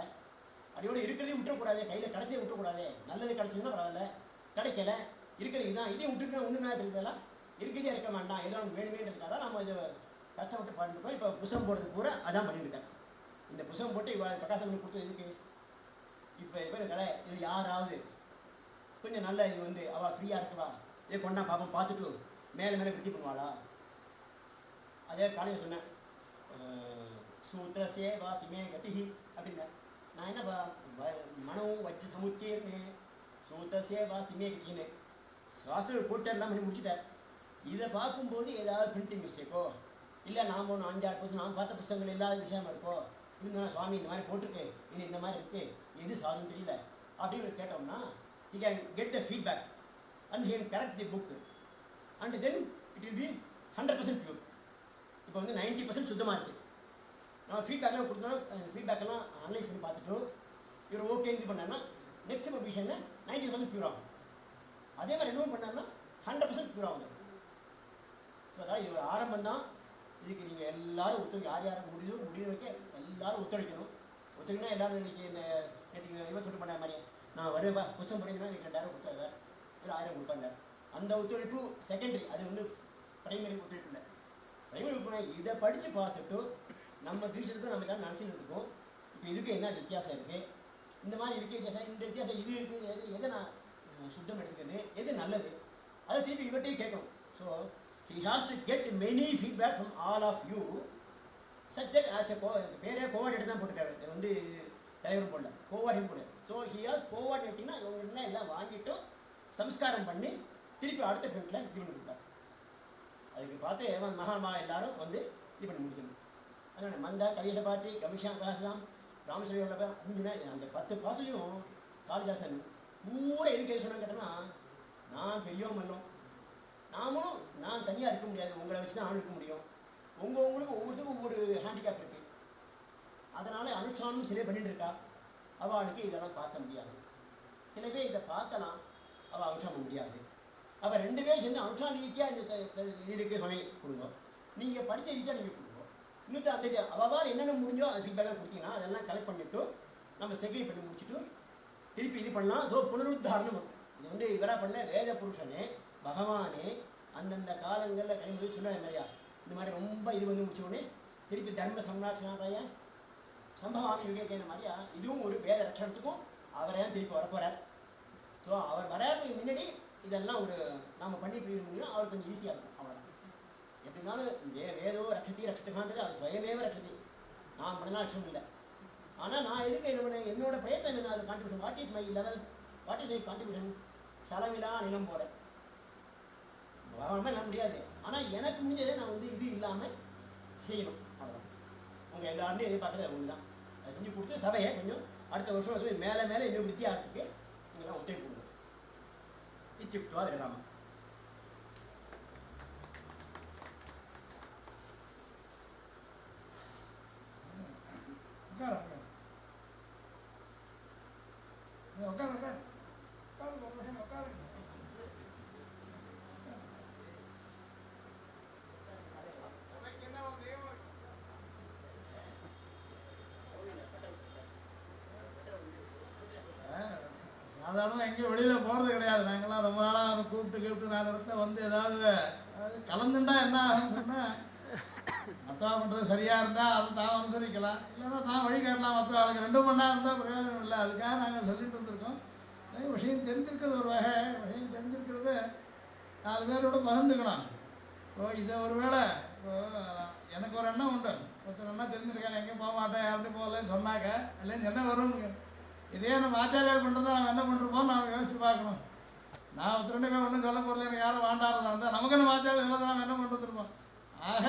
அதையோடு இருக்கிறதே விட்டுறக்கூடாது, கையில் கிடைச்சதே விட்டுறக்கூடாது. நல்லது கிடைச்சதுன்னா பரவாயில்ல, கிடைக்கல இருக்கிறது இதுதான், இதையும் விட்டுட்டு ஒன்று நாள் இருக்கலாம், இருக்கிறதே இருக்க வேண்டாம், ஏதோ ஒன்று வேணுமே இருக்காதான் நம்ம இதை கஷ்டப்பட்டு பண்ணிருக்கோம். இப்போ புத்தகம் போடுறது பூரா அதான் பண்ணிட்டுருக்கேன். இந்த புத்தகம் போட்டு இவ்வளோ பிரகாசம் பண்ணி கொடுத்தது இதுக்கு. இப்போ பேர் கடை இது யாராவது கொஞ்சம் நல்ல இது வந்து அவள் ஃப்ரீயாக இருக்குவா, இதே கொண்டா பாப்போம் பார்த்துட்டு மேலே விருத்தி பண்ணுவாளா. அதே காலையில் சொன்னேன், சூத்திரசே வா சிமே கதி அப்படின்னா நான் என்னப்பா மனவும் வச்சு சமுத்தியர்னு சூத்திரசே வா சிமே கத்தின்னு சுவாசம் போட்டு எல்லாம் பண்ணி முடிச்சுட்டார். இதை பார்க்கும்போது ஏதாவது பிரிண்டிங் மிஸ்டேக்கோ இல்லை நாம் ஒன்று 5-6 புத்தகம் நாம் பார்த்த புத்தகங்கள் இல்லாத விஷயமா இருக்கோ, இருந்தால் சுவாமி இந்த மாதிரி போட்டிருக்கு, இது இந்த மாதிரி இருக்குது, எது சாதுன்னு தெரியல அப்படின்னு கேட்டோம்னா he can get the feedback and he can correct the book and then it will be 100% pure. இப்போ வந்து 90% சுத்தமாக இருக்குது. நம்ம ஃபீட்பேக்லாம் கொடுத்தோம்னா ஃபீட்பேக்கெல்லாம் அனலைஸ் பண்ணி பார்த்துட்டு இவர் ஓகே இது பண்ணார்னா நெக்ஸ்ட் பப்ளிஷனில் 90% ப்யூர் ஆகும். அதே மாதிரி ரெண்டும் பண்ணார்னா 100% ப்யூர் ஆகும். ஸோ அதாவது இது ஒரு ஆரம்பம் தான். இதுக்கு நீங்கள் எல்லோரும் ஒத்துழைக்க, யார் யாரும் முடிவு வைக்க எல்லோரும் ஒத்துழைக்கணும். ஒத்துக்கினா எல்லோரும் இன்றைக்கி இந்த நேற்றுக்கு 28 பண்ண மாதிரி நான் வருவேப்பா புத்தகம் படிங்கன்னா எனக்கு 2000 கொடுத்தாங்க, ஒரு 1000 கொடுப்பாங்க. அந்த ஒத்துழைப்பு செகண்டரி, அது வந்து பிரைமரி ஒத்துழைப்பு இல்லை. பிரைமரி ஒத்துழைப்பு இதை படித்து பார்த்துட்டு நம்ம தீட்சத்துக்கும் நம்ம எல்லாம் நினச்சிட்டு இருக்கோம். இப்போ இதுக்கு என்ன வித்தியாசம் இருக்குது, இந்த மாதிரி இருக்குது வித்தியாசம், இந்த வித்தியாசம் இது இருக்குது, எதை நான் சுத்தம் எடுத்துக்கிறது, எது நல்லது, அதை திருப்பி இவர்கிட்டையும் கேட்கணும். So he has to get many feedback from all of you such that as a பேரே கோஆர்டினேட்டர் தான் போட்டுக்காரு, வந்து தலைவர் போடல, கோஆர்டினேட் போட. ஸோ he has கோஆர்டினேட்டிங்னா இவங்க எல்லாம் வாங்கிட்டு சம்ஸ்காரம் பண்ணி திருப்பி அடுத்த ஃப்ரெண்டில் இது பண்ணி கொடுப்பார். அதுக்கு பார்த்து மகாமா எல்லாரும் வந்து இது பண்ணி முடிக்கணும். அதனால் மந்தா கவியசை பார்த்து கமிஷா பேசலாம் ராமேஸ்வரியோட அப்படின்னா அந்த 10 பாசலையும் காளிதாசன் பூரா எதுக்கு சொன்னான்னு கேட்டோன்னா, நான் பெரியவன் பண்ணோம், நாமளும் நான் தனியாக இருக்க முடியாது, உங்களை வச்சு தான் இருக்க முடியும், உங்களுக்கு ஒவ்வொருத்தருக்கும் ஒவ்வொரு ஹேண்டிகேப் இருக்குது. அதனால் அனுஷ்டானம் சில பண்ணிட்டு இருக்கா, அவளுக்கு இதெல்லாம் பார்க்க முடியாது. சில பேர் இதை பார்க்கலாம், அவள் அனுஷ்டானம் முடியாது. அவள் 2 பேர் சேர்ந்து அனுஷ்டான ரீதியாக இந்த இதுக்கு சொன்னை கொடுங்க, நீங்கள் படித்த ரீதியாக நீங்கள் கொடுங்க. இன்னும் அந்த அவள் என்னென்ன முடிஞ்சோ அந்த ஃபீட்பேக்லாம் கொடுத்தீங்கன்னா அதெல்லாம் கலெக்ட் பண்ணிவிட்டு நம்ம செக்ரிட் பண்ணி முடிச்சுட்டு திருப்பி இது பண்ணலாம். ஸோ புனருத்தாரணம் இது வந்து இவராக பண்ண வேத புருஷனே பகவானே அந்தந்த காலங்களில் கனிமொழி சொன்னாங்க நிறையா. இந்த மாதிரி ரொம்ப இது வந்து முடிச்சோடனே திருப்பி தர்ம சம்ராட்சணாதாய சம்பவாமி யுகேன மாதிரியா இதுவும் ஒரு வேத லட்சணத்துக்கும் அவரே தான் திருப்பி வரப்போகிறார். ஸோ அவர் வராதுக்கு முன்னாடி இதெல்லாம் ஒரு நாம் பண்ணி போயிருந்தோம்னா அவர் கொஞ்சம் ஈஸியாக இருக்கும். அவ்வளோ எப்படினாலும் வேதோ ரட்சத்தி ரட்சத்துக்கான்றது அவர் சுயமேவ ரட்சத்தி, நான் பண்ணலாம் லட்சம் இல்லை. ஆனால் நான் எதுக்கு என்னோட பிரயத்தனம் என்ன, அது contribution, what is my level, what is my contribution, செலவிலா நிலம் போல எல்லாம் முடியாது. ஆனால் எனக்கு முடிஞ்சதை நான் வந்து இது இல்லாமல் செய்யணும். அவ்வளோதான். உங்கள் எல்லாருமே எதிர்பார்க்குறது ஒன்று தான். அதை செஞ்சு கொடுத்து சபையை கொஞ்சம் அடுத்த வருஷம் மேலே மேலே இன்னும் வித்தியாசத்துக்கு நீங்கள்லாம் ஒத்துழைப்பு கொடுங்க. இச்சுக்துவா விரதாமா. உட்கார உட்கார உட்கார உட்காரு உட்காரு. சாதாரணமாக எங்கேயும் வெளியில் போகிறது கிடையாது. நாங்கள்லாம் ரொம்ப நாளாக கூப்பிட்டு நாலு இடத்த வந்து ஏதாவது கலந்துண்டா என்ன ஆகுன்னு சொன்னால், மற்றவா பண்ணுறது சரியாக இருந்தால் அதை தான் அனுசரிக்கலாம், இல்லைன்னா தான் வழிகாட்டலாம். மற்ற ஆளுக்கு 2 மணி நேரம் இருந்தால் பிரயோஜனம் இல்லை. அதுக்காக நாங்கள் சொல்லிட்டு வந்திருக்கோம். விஷயம் தெரிஞ்சிருக்கிறது ஒரு வகை, விஷயம் தெரிஞ்சிருக்கிறது 4 பேரோட பகிர்ந்துக்கணும். இப்போ இதை ஒரு வேளை இப்போது எனக்கு ஒரு எண்ணம் உண்டு, ஒருத்தர் என்ன தெரிஞ்சிருக்காங்க, எங்கேயும் போக மாட்டேன் அப்படி போகலன்னு சொன்னாக்க இல்லைன்னு என்ன வரும்னு. இதே நம்ம ஆச்சாரியார் பண்ணுறதை நம்ம என்ன பண்ணுறோமோ நாம் யோசிச்சு பார்க்கணும். நான் ஒருத்தர் 2 பேர் ஒன்றும் சொல்ல போகிறல, எனக்கு யாரும் வேண்டாறதா இருந்தால் நமக்கு நம்ம ஆச்சாரியம் இல்லை, நம்ம என்ன பண்ணுறதுருப்போம். ஆக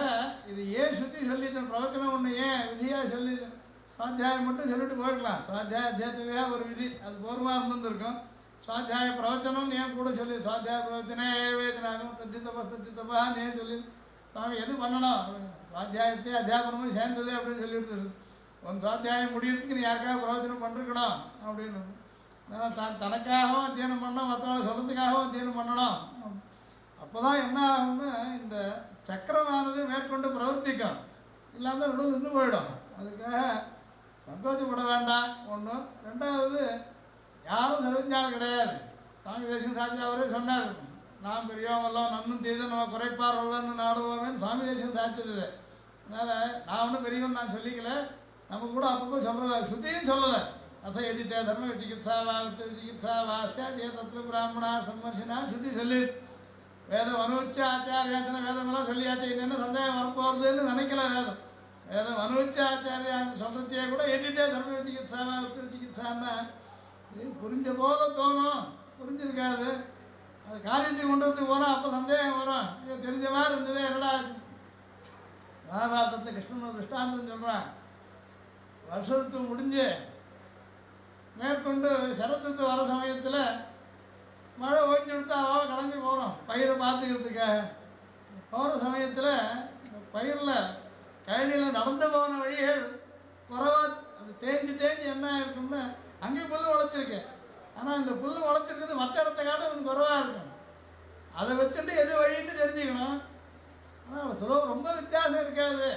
இது ஏன் சுற்றி சொல்லித்தேன், பிரவச்சனம் ஒன்று ஏன் விதியாக சொல்லி சுவாத்தியாயம் மட்டும் சொல்லிட்டு போயிருக்கலாம். சுவாத்தியாய அத்தியாயத்துவே ஒரு விதி, அது போர்மாக இருந்திருக்கும். சுவாத்தியாய பிரவச்சனம்னு ஏன் கூட சொல்லி சுவாத்தியாய பிரவச்சனே வேதனாகும் தத்தித்தப்பான்னு ஏன் சொல்லி சுவாமி எது பண்ணணும், சுவாத்தியாயத்தை அத்தியாபனமும் சேர்ந்தது அப்படின்னு சொல்லிட்டு உன் சுவாத்தியாயம் முடியறதுக்கு நீ யாருக்காக பிரவச்சனம் பண்ணிருக்கணும் அப்படின்னு. தனக்காகவும் அத்தியனம் பண்ணணும், மற்றவங்க சொல்கிறதுக்காகவும் அத்தியனம் பண்ணணும். அப்போ தான் என்ன ஆகும்னு இந்த சக்கரமானது மேற்கொண்டு பிரவர்த்திக்கும், இல்லாத நின்று போயிடும். அதுக்காக சந்தோஷப்பட வேண்டாம். ஒன்று. 2வது, யாரும் சர்வஜானம் கிடையாது. சுவாமி தேசிகன் சாட்சி அவரே சொன்னார், நாம் பெரியவங்கெல்லாம் நன்னும் தீது நம்ம குறைப்பார் வரலன்னு நாடுவோமேன்னு சுவாமி தேசிகன் சாட்சியது. அதனால் நான் ஒன்றும் பெரியவன் நான் சொல்லிக்கல, நம்ம கூட அப்பப்போ சொல்ல சுத்தியும் சொல்லலை. அச எதித்தே தர்ம சிகித்சாவா சிகித்சாவா சேதிய தத்துவ பிராமணா சம்மர்ஷினா சுத்தி சொல்லி வேதம் அனுபவிச்சு ஆச்சாரியாச்சனை வேதமெல்லாம் சொல்லியாச்சு, இன்னும் சந்தேகம் வரப்போகிறதுன்னு நினைக்கல. வேதம் அனுபவிச்சு ஆச்சாரியான்னு சொல்கிறச்சே கூட எதித்தே தர்ம சிகித்சாவா சிகித்சான்னா இது புரிஞ்ச போல தோணும், புரிஞ்சிருக்காது. அது காரியத்துக்கு கொண்டு வந்து போனால் அப்போ சந்தேகம் வரும். இது தெரிஞ்ச மாதிரி இருந்தது என்னடா. மகாபாரதத்தில் கிருஷ்ணன் திருஷ்டாந்தம் சொல்கிறான், வருஷத்து முடிஞ்சு மேற்கொண்டு சரத்துக்கு வர சமயத்தில் மழை ஓய்ஞ்சு கொடுத்தாவோ கிளம்பி போகிறோம் பயிரை பார்த்துக்கிறதுக்காக. போகிற சமயத்தில் பயிரில் கழனியில் நடந்து போன வழிகள் குறைவாக அது தேஞ்சு என்ன இருக்குன்னு அங்கேயும் புல் வளர்த்துருக்கு. ஆனால் இந்த புல் வளர்த்துருக்கிறது மற்ற இடத்த காட்ட கொஞ்சம் குறைவாக இருக்கும். அதை வச்சுட்டு எது வழின்னு தெரிஞ்சுக்கணும். ஆனால் சுலபம் ரொம்ப வித்தியாசம் இருக்காது.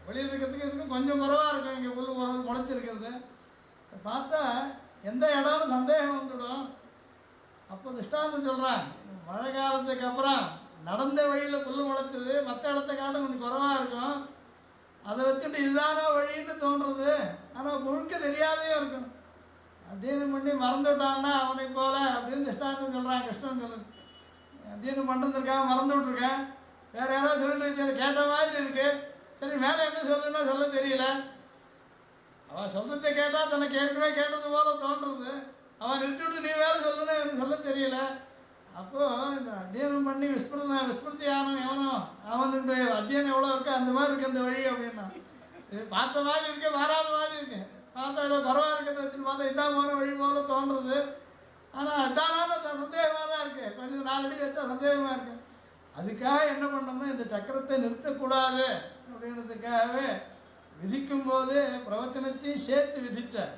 வெளியில் இருக்கிறதுக்கு இதுக்கும் கொஞ்சம் குறைவாக இருக்கும். இங்கே புல் முளைச்சிருக்கிறது பார்த்தா எந்த இடம்னு சந்தேகம் வந்துவிடும். அப்போ திஷ்டாந்தம் சொல்கிறேன், மழை காலத்துக்கு அப்புறம் நடந்த வழியில் புல் முளைச்சிருது, மற்ற இடத்த காட்ட கொஞ்சம் குறைவாக இருக்கும். அதை வச்சுட்டு இதுதானோ வழின்னு தோன்றுறது, ஆனால் முழுக்க தெரியாதையும் இருக்கும். அத்தியனம் பண்ணி மறந்துவிட்டான்னா அவனை போல அப்படின்னு திஷ்டாந்தம் சொல்கிறான். கிருஷ்ணன் சொல்லுது, அத்தியனம் பண்ணுறதுக்காக மறந்து விட்ருக்கேன், வேறு யாராவது சொல்லிட்டு கேட்ட மாதிரி இருக்குது. சரி மேலே என்ன சொல்லுன்னா சொல்ல தெரியல. அவன் சொல்கிறத கேட்டால் தனக்கு ஏற்கனவே கேட்டது போல தோன்றுறது. அவன் நிறுத்திவிட்டு நீ வேலை சொல்லுன்னா எனக்கு சொல்ல தெரியல. அப்போது இந்த அத்தியனம் பண்ணி விஸ்மிருதி ஆனவன் எவனோ அவனுடைய அத்தியனம் எவ்வளோ இருக்கோ அந்த மாதிரி இருக்குது அந்த வழி அப்படின்னா. இது பார்த்த மாதிரி இருக்கு, மாறாத மாதிரி இருக்கு. பார்த்தா ஏதோ குறவாக இருக்கிறத வச்சுன்னு பார்த்தா இதான் போன வழி போல தோன்றுறது. ஆனால் அதானால சந்தேகமாக தான் இருக்குது. கொஞ்சம் 4 அடி வச்சா சந்தேகமாக இருக்குது. அதுக்காக என்ன பண்ணோம்னா இந்த சக்கரத்தை நிறுத்தக்கூடாது அப்படின்றதுக்காகவே விதிக்கும்போது பிரவச்சனத்தையும் சேர்த்து விதித்தார்.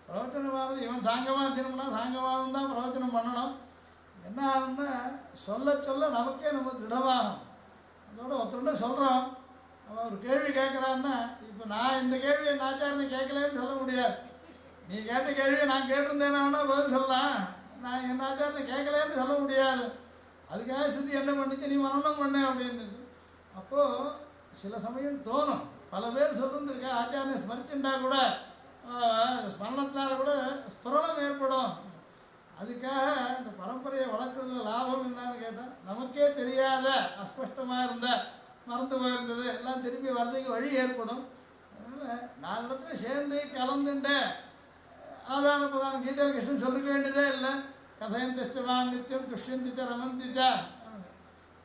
பிரவச்சனமானது இவன் சாங்கமாக திரும்பினா சாங்கமாக தான் பிரவச்சனம் பண்ணணும். என்ன ஆகும்னா சொல்ல சொல்ல நமக்கே நம்ம திடமாகும். அதோட ஒருத்தருட சொல்கிறோம், அவன் ஒரு கேள்வி கேட்குறான்னா, இப்போ நான் இந்த கேள்வியை நாச்சாரனை கேட்கலன்னு சொல்ல முடியாது. நீ கேட்ட கேள்வியை நான் கேட்டிருந்தேன்னா வேணால் பதில் சொல்லலாம், நான் என் ஆச்சாரனை கேட்கலன்னு சொல்ல முடியாது. அதுக்காக சுற்றி என்ன பண்ணிச்சு நீ மரணம் பண்ண அப்படின்னு. அப்போது சில சமயம் தோணும், பல பேர் சொல்லிருந்துருக்கா ஆச்சாரிய ஸ்மரிச்சுட்டா கூட ஸ்மரணத்தினால கூட ஸ்புரணம் ஏற்படும். அதுக்காக இந்த பரம்பரையை வளர்க்குறதுல லாபம் என்னன்னு கேட்டால், நமக்கே தெரியாத அஸ்பஷ்டமாக இருந்த மறந்து போயிருந்தது எல்லாம் திரும்பி வர்றதுக்கு வழி ஏற்படும். அதனால் 4 இடத்துல சேர்ந்து கலந்துட்டு ஆதான பிரதான கீதையில் கிருஷ்ணன் சொல்லிக்க வேண்டியதே இல்லை. கதையந்திச்சவாம் நித்தியம் துஷ்யந்திச்ச ரமந்திச்ச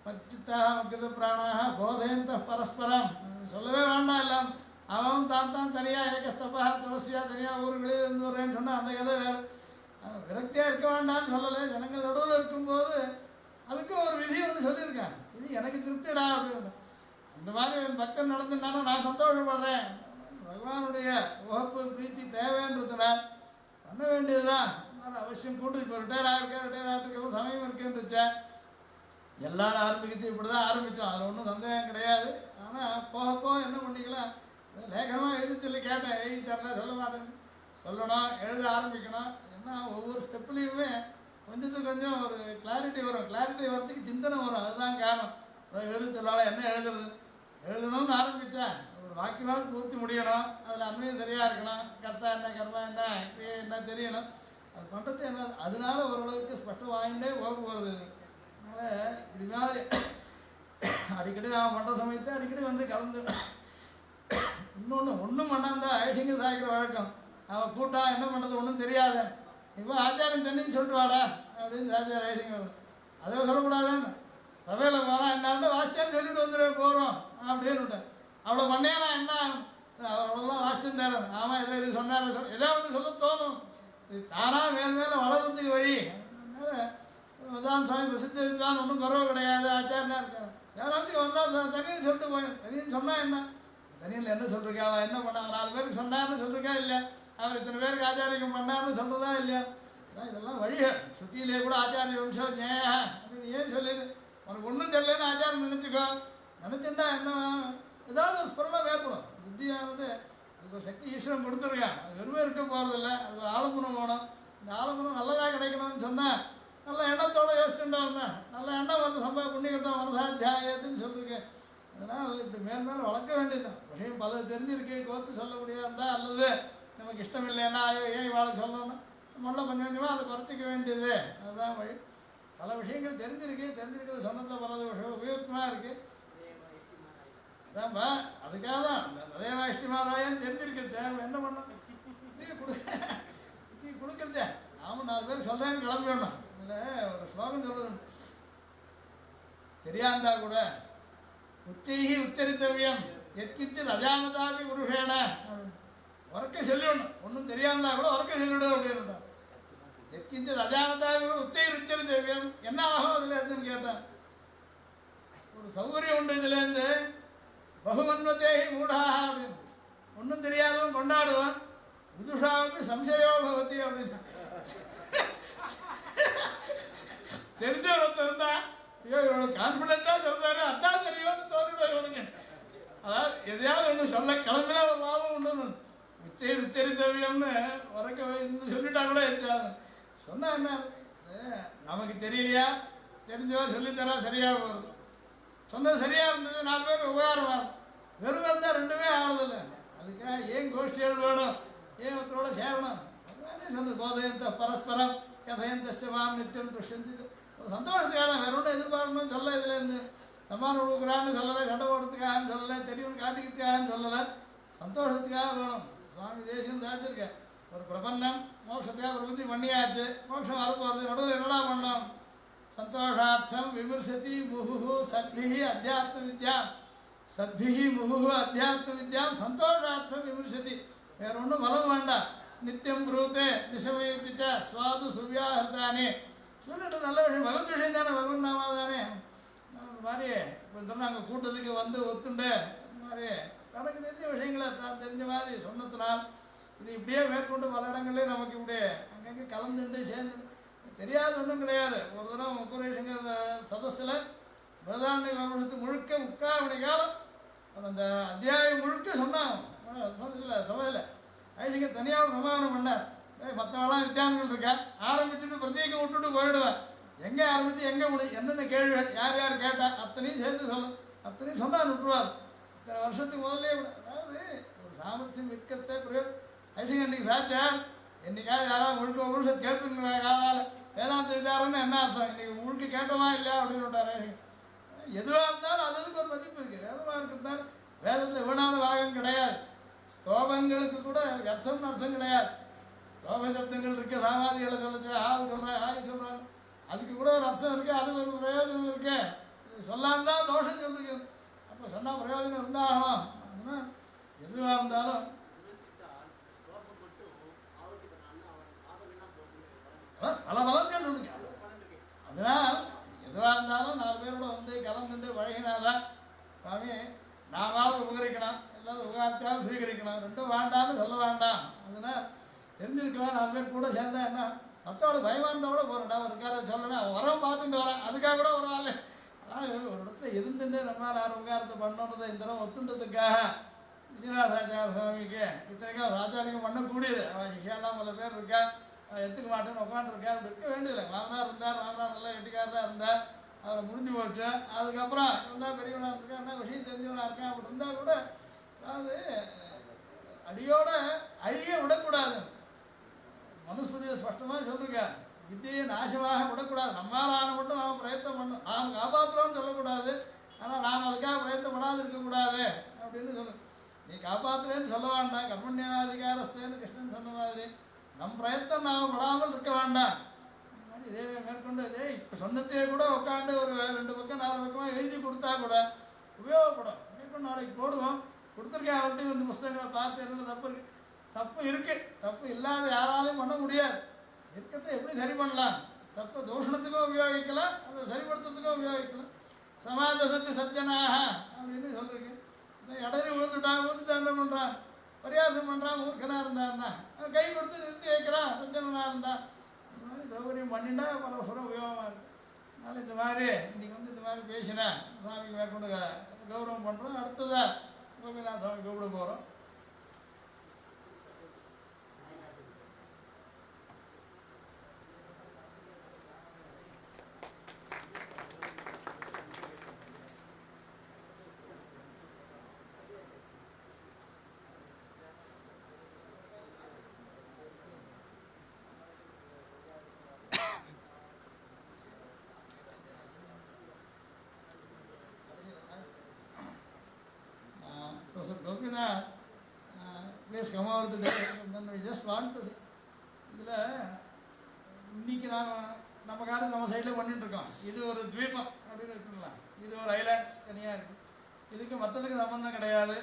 மச்சித்தாக மக்கித பிராணாக போதையந்த பரஸ்பரம் சொல்லவே வேண்டாம். எல்லாம் அவன் தான் தனியாக ஏகஸ்தப்பாக தபஸ்யா தனியாக ஊருகளில் இருந்து வரேன்னு சொன்னால் அந்த கதை வேறு. விரக்தியாக இருக்க வேண்டாம்னு சொல்லலை. ஜனங்கள் நடுவில் இருக்கும்போது அதுக்கும் ஒரு விதி ஒன்று சொல்லியிருக்கேன், இது எனக்கு திருப்திடா அப்படின்னு. அந்த மாதிரி என் பக்தன் நடந்துட்டானா நான் சந்தோஷப்படுறேன். பகவானுடைய உகப்பு பிரீத்தி தேவைன்றதுனால் பண்ண வேண்டியதுதான். அவசியம் கூட்டு. இப்போ ரிட்டையர் ஆகிறதுக்கு சமயம் இருக்குன்னுச்சேன். எல்லாரும் ஆரம்பிக்கிறது இப்படி தான் ஆரம்பித்தோம், அதில் ஒன்றும் சந்தேகம் கிடையாது. ஆனால் போக என்ன பண்ணிக்கலாம், லேகனமாக எழுதி சொல்லி கேட்டேன், எழுதி தரல சொல்ல மாட்டேன், சொல்லணும் எழுத ஆரம்பிக்கணும். ஏன்னா ஒவ்வொரு ஸ்டெப்லேயுமே கொஞ்சத்துக்கு கொஞ்சம் ஒரு கிளாரிட்டி வரும். கிளாரிட்டி வரத்துக்கு சிந்தனை வரும், அதுதான் காரணம். எழுத சொல்லால என்ன எழுதணும்னு ஆரம்பித்தா ஒரு வாக்கியமாக பூர்த்தி முடியணும். அதில் அன்மையும் சரியாக இருக்கணும். கர்த்தா என்ன கர்மா என்ன கிரியை என்ன தெரியணும். அது பண்ணுறது என்ன, அதனால ஓரளவுக்கு ஸ்பஷ்டம் வாங்கிட்டே போகிறது. அதனால் இது மாதிரி அடிக்கடி நான் பண்ணுற சமயத்தை அடிக்கடி வந்து கலந்து ஒன்றும் பண்ணாந்தா ஐஷிங்க சாய்க்கிற வழக்கம். அவன் கூட்டா என்ன பண்ணுறது ஒன்றும் தெரியாத, இப்போ ஆச்சாரம் தண்ணின்னு சொல்லிட்டு வாடா அப்படின்னு ஆச்சாரம் ஐஷிங்க. அதை சொல்லக்கூடாதுன்னு சபையில் போனால் என்ன வாசிச்சான்னு சொல்லிட்டு வந்துடுவேன் போகிறோம் அப்படின்னு விட்டேன். அவ்வளோ பண்ணேன்னா என்ன அவ்வளோலாம் வாசிச்சுட்டாரு. ஆமாம் ஏதோ இது சொன்னார் ஏதோ ஒன்று சொல்ல தோணும். இது தானாக மேலே வளர்கிறதுக்கு வழி. அதனால் சாமி பிரசித்தி வித்தான், ஒன்றும் குறவு கிடையாது, ஆச்சாரனா இருக்கார். யாராச்சும் வந்தால் தனின்னு சொல்லிட்டு போய் தனின்னு சொன்னால் என்ன, தனியில் என்ன சொல்லிருக்கா, அவன் என்ன பண்ணாங்க 4 பேருக்கு சொன்னார்னு சொல்லிருக்கா இல்லையா, அவர் இத்தனை பேருக்கு ஆச்சாரியம் பண்ணார்னு சொல்கிறதா இல்லையா. அதான் இதெல்லாம் வழிகள். சுத்தியிலே கூட ஆச்சாரிய வம்சம் ஜெயா அப்படின்னு ஏன் சொல்லிடு, உனக்கு ஒன்றும் தெரியலன்னு ஆச்சாரம் நினச்சிக்கோ. நினச்சிட்டா என்ன ஏதாவது ஒரு ஸ்புரணம் ஏற்படும். புத்தியானது அதுக்கு ஒரு சக்தி ஈஸ்வரன் கொடுத்துருக்கான். அது வெறுமே இருக்க போகிறதில்ல, அது ஒரு ஆலம்பரம் வேணும். இந்த ஆலம்பரம் நல்லதாக கிடைக்கணும்னு சொன்னால் நல்ல எண்ணத்தோடு யோசிச்சுட்டோம்னா நல்ல எண்ணம் வந்து புண்ணியத்தான் மனசாத்தியாயத்துன்னு சொல்லியிருக்கேன். அதனால் இப்படி மேல் வளர்க்க வேண்டியதுதான். விஷயம் பல தெரிஞ்சிருக்கு, கோர்த்து சொல்ல முடியாதா அல்லது நமக்கு இஷ்டம் இல்லைன்னா ஏன் வாழ சொல்லணும்னா நம்மள கொஞ்சம் கொஞ்சமாக அதை குறைச்சிக்க வேண்டியது, அதுதான் வழி. பல விஷயங்கள் தெரிஞ்சிருக்கிறது சொன்னதை பல விஷயம் உபயோகமாக இருக்குது. அதான்ப்பா அதுக்காக தான் அந்த நிறைய இஷ்டமாதாயம் தெரிஞ்சிருக்கிறது. என்ன பண்ணோம் புத்தி கொடுக்குறதே நாம 4 பேர் சொல்கிறேன்னு கிளம்பிடணும். அதில் ஒரு ஸ்லோகம் சொல்லுது, தெரியாந்தா கூட உச்சைகி உச்சரித்தவியம் எத்கிஞ்சது அஜானதாபி புருஷேன உறக்க சொல்லிடணும். ஒன்றும் தெரியாந்தா கூட உறக்க சொல்லிவிடும் அப்படின்னு. எத்கிஞ்சது அஜானதாபி உச்சை உச்சரித்தவியம் என்ன ஆகும் அதில் இருந்துன்னு கேட்டேன். ஒரு சௌகரியம் உண்டு இதுலேருந்து, பகுமன்வத்தேகி மூடாக அப்படின்னு. ஒன்றும் தெரியாதவன் கொண்டாடுவான், விதுஷாவுக்கு சம்சயோ பவதி அப்படின்னு. தெரிஞ்சவன் இருந்தா ஐயோ இவ்வளோ கான்ஃபிடென்ட்டாக சொல்கிறாரு அதான் தெரியும்னு தோன்றிடும் இவனுங்க. அதாவது எதையாவது ஒன்று சொல்ல கிளம்பினா ஒரு லாபம் உண்டு. உச்சரித்தவியம்னு உறக்க இருந்து சொல்லிட்டா கூட சொன்னா என்ன, நமக்கு தெரியலையா தெரிஞ்சவா சொல்லித்தரா சரியாக போகுது. சொன்னது சரியாக இருந்தது 4 பேர் உபகாரமாக வெறும் இருந்தால் 2மே ஆகுறதில்லை. அதுக்காக ஏன் கோஷ்டிகள் வேணும், ஏன் ஒருத்தரோட சேரணும். அதுதானே சொன்னது போதையந்த பரஸ்பரம் கதையந்தமாம் நித்தியம் துஷ்யந்தி. சந்தோஷத்துக்காக தான், வேற ஒன்றும் எதிர்பார்க்கணும்னு சொல்ல. இதுலேருந்து சம்மானம் கொடுக்குறான்னு சொல்லலை, சண்டை போடுறதுக்காகன்னு சொல்லலை, தெரியும் காட்டிக்கிறதுக்காகன்னு சொல்லலை, சந்தோஷத்துக்காக வேணும். சுவாமி தேசியம் சாதிச்சிருக்கேன். ஒரு பிரபந்தம் மோட்சத்துக்காக பிரபந்தி பண்ணியாச்சு, மோட்சம் வரப்போகிறது, நடுவில் என்னடா பண்ணோம், சந்தோஷார்த்தம் விமர்சதி முகு சத்பிஹி அத்தியாத்ம வித்யாம், சத்பிஹி முகு அத்தியாத்ம வித்யாம் சந்தோஷார்த்தம் விமர்சதி. வேற ஒன்றும் பலம் வேண்டாம். நித்தியம் ப்ரூத்தே நிசமயத்திச்ச சுவாது சுவியாஹர்தானே சொல்லிட்டு நல்ல விஷயம், பகவத் விஷயம் தானே, பகவன் நாமா தானே. இந்த மாதிரி இப்போ நாங்கள் கூட்டத்துக்கு வந்து ஒத்துண்டு இந்த மாதிரி தனக்கு தெரிஞ்ச விஷயங்களை தான் தெரிஞ்ச மாதிரி சொன்னதுனால் இது இப்படியே மேற்கொண்டு பல இடங்கள்லேயே நமக்கு இப்படி அங்கங்கே கலந்துட்டு சேர்ந்து தெரியாத ஒன்றும் கிடையாது. ஒரு தடவை முக்குரேஷங்கிற சதஸில் பிரதான வருஷத்துக்கு முழுக்க 3/4 மணி காலம் அந்த அத்தியாயம் முழுக்க சொன்னாங்க சபையில். ஐஷிங்க தனியாக சமாதானம் பண்ணார். மற்றவெல்லாம் வித்தியானங்கள் இருக்கா ஆரம்பிச்சுட்டு பிரத்யேகம் விட்டுட்டு போயிடுவேன். எங்கே ஆரம்பித்து எங்கே முடியும், என்னென்ன கேள்விகள் யார் யார் கேட்டால் அத்தனையும் சேர்த்து சொல்லணும். அத்தனையும் சொன்னால் விட்டுருவார். இத்தனை வருஷத்துக்கு முதல்ல அதாவது ஒரு சாமர்த்தியம் இருக்கிறதே ஐசிங்க இன்றைக்கி சாச்சார் என்னைக்காவது யாராவது முழுக்க முழுசு கேட்டுருங்க காலால் வேதாந்த விசாரம்னு என்ன அர்த்தம், இன்றைக்கி முழுக்க கேட்டோமா இல்லையா அப்படின்னு விட்டார். எதுவாக இருந்தாலும் அதுக்கு ஒரு மதிப்பு இருக்குது. வேதமாக இருக்கிறதால வேதத்தில் வீணான பாகம் கிடையாது. ஸ்தோபங்களுக்கு கூட அர்த்தம்னு அர்த்தம் கிடையாது. ஸ்தோப சப்தங்கள் இருக்குது, சாமாதிகளை சொல்லுது, ஆள் சொல்கிறாங்க, ஆய் சொல்கிறாங்க, அதுக்கு கூட ஒரு அர்த்தம் இருக்குது, அதுக்கு ஒரு பிரயோஜனம் இருக்குது. சொல்லாமல் தான் தோஷம் சொல்லிருக்கு. அப்போ சொன்னால் பிரயோஜனம் இருந்தாகணும். அதனால் எதுவாக இருந்தாலும் பல பலன்கள் சொல்லுங்க. அதனால் எதுவாக இருந்தாலும் 4 பேரோட வந்து கலந்துட்டு பழகினாதான் சுவாமி நாமாவது உபகரிக்கணும், எல்லாரும் உபகாரத்தையாவது ஸ்வீகரிக்கணும். ரெண்டும் வேண்டாம்னு சொல்ல வேண்டாம். அதனால் தெரிஞ்சிருக்கலாம் 4 பேர் கூட சேர்ந்தா என்ன மற்றவளை பயமாக இருந்தால் கூட போகிறேன்டா ஒரு இருக்கார சொல்லணும், அவன் வரம் பார்த்துட்டு வரேன், அதுக்காக கூட ஒரு ஆள் அதாவது ஒரு இடத்துல இருந்துட்டு நம்மளால் யாரும் உபகாரத்தை பண்ணணுன்றதை இந்த தரம் ஒத்துன்றதுக்காக ஸ்ரீனிவாசாச்சார சுவாமிக்கு இத்தனைக்காக ராஜாரிக்கும் பண்ணக்கூடியது. அவன் சிஷியாலாம் பல பேர் இருக்கா, எடுத்துக்க மாட்டேன்னு உட்காந்துருக்கா, அப்படி இருக்க வேண்டியதில்லை. மாமனார் இருந்தார், மாமனார் நல்லா எட்டுக்காரராக இருந்தார், அவரை முடிஞ்சு போச்சு. அதுக்கப்புறம் இருந்தால் பெரியவனாக இருக்கா, என்ன விஷயம் தெரிஞ்சவனாக இருக்கான், அப்படி இருந்தால் கூட அதாவது அடியோட அழிய விடக்கூடாது. மனுஸ்மிருதியை ஸ்பஷ்டமாக சொல்லிருக்கேன், வித்தியை நாசமாக விடக்கூடாது. நம்மளால் ஆன மட்டும் நாம் பிரயத்தனம் பண்ணணும், நாம் காப்பாற்றுறோம்னு சொல்லக்கூடாது, ஆனால் நாம் அதுக்காக பிரயத்தப்படாது இருக்கக்கூடாது அப்படின்னு சொல்லு. நீ காப்பாற்றுறேன்னு சொல்ல வேண்டாம், கர்மண்யாதிகாரஸ்தேன்னு கிருஷ்ணன் சொன்ன மாதிரி நம் பிரயத்தனம் நாம் படாமல் இருக்க வேண்டாம். இந்த மாதிரி இதே மேற்கொண்டு இதே இப்போ சொன்னத்தையே கூட உட்காந்து ஒரு 2 பக்கம் 4 பக்கமாக எழுதி கொடுத்தா கூட உபயோகப்படும். மேற்கொண்டு நாளைக்கு போடுவோம், கொடுத்துருக்கேன் அவர்கிட்ட வந்து புஸ்தகங்களை பார்த்து என்ன தப்பு இருக்குது, தப்பு இருக்குது, தப்பு இல்லாத யாராலையும் பண்ண முடியாது. இருக்கிறத எப்படி சரி பண்ணலாம், தப்பு தூஷணத்துக்கும் உபயோகிக்கலாம், அதை சரிப்படுத்துறதுக்கும் உபயோகிக்கலாம். சமாஜ சத்து சஜ்ஜனாக அப்படின்னு சொல்லியிருக்கேன். இடறி விழுந்துட்டான் பண்ணுறான், பரியாசம் பண்ணுறான், மூர்க்கனாக இருந்தான்னா கை கொடுத்து நிறுத்தி வைக்கிறான், சஜ்ஜனாக இருந்தான். இந்த மாதிரி சௌகரியம் பண்ணிட்டா பரவசரம் உபயோகமாக இருக்குது. அதனால் இந்த மாதிரி இன்றைக்கி வந்து இந்த மாதிரி பேசினேன், சுவாமிக்கு மேற்கொண்டு கௌரவம் பண்ணுறோம். அடுத்ததாக கோபிநாத் சுவாமி கூப்பிட போகிறோம். Professor Gopinath, please come over today. And then we just want to say, இதில் இன்றைக்கி நம்ம காலத்தில் நம்ம சைடில் பண்ணிட்டுருக்கோம். இது ஒரு த்வீபம் அப்படின்னு இருக்குங்களா, இது ஒரு ஐலாண்ட் தனியாக இருக்குது, இதுக்கு மற்றதுக்கு சம்மந்தம் கிடையாது.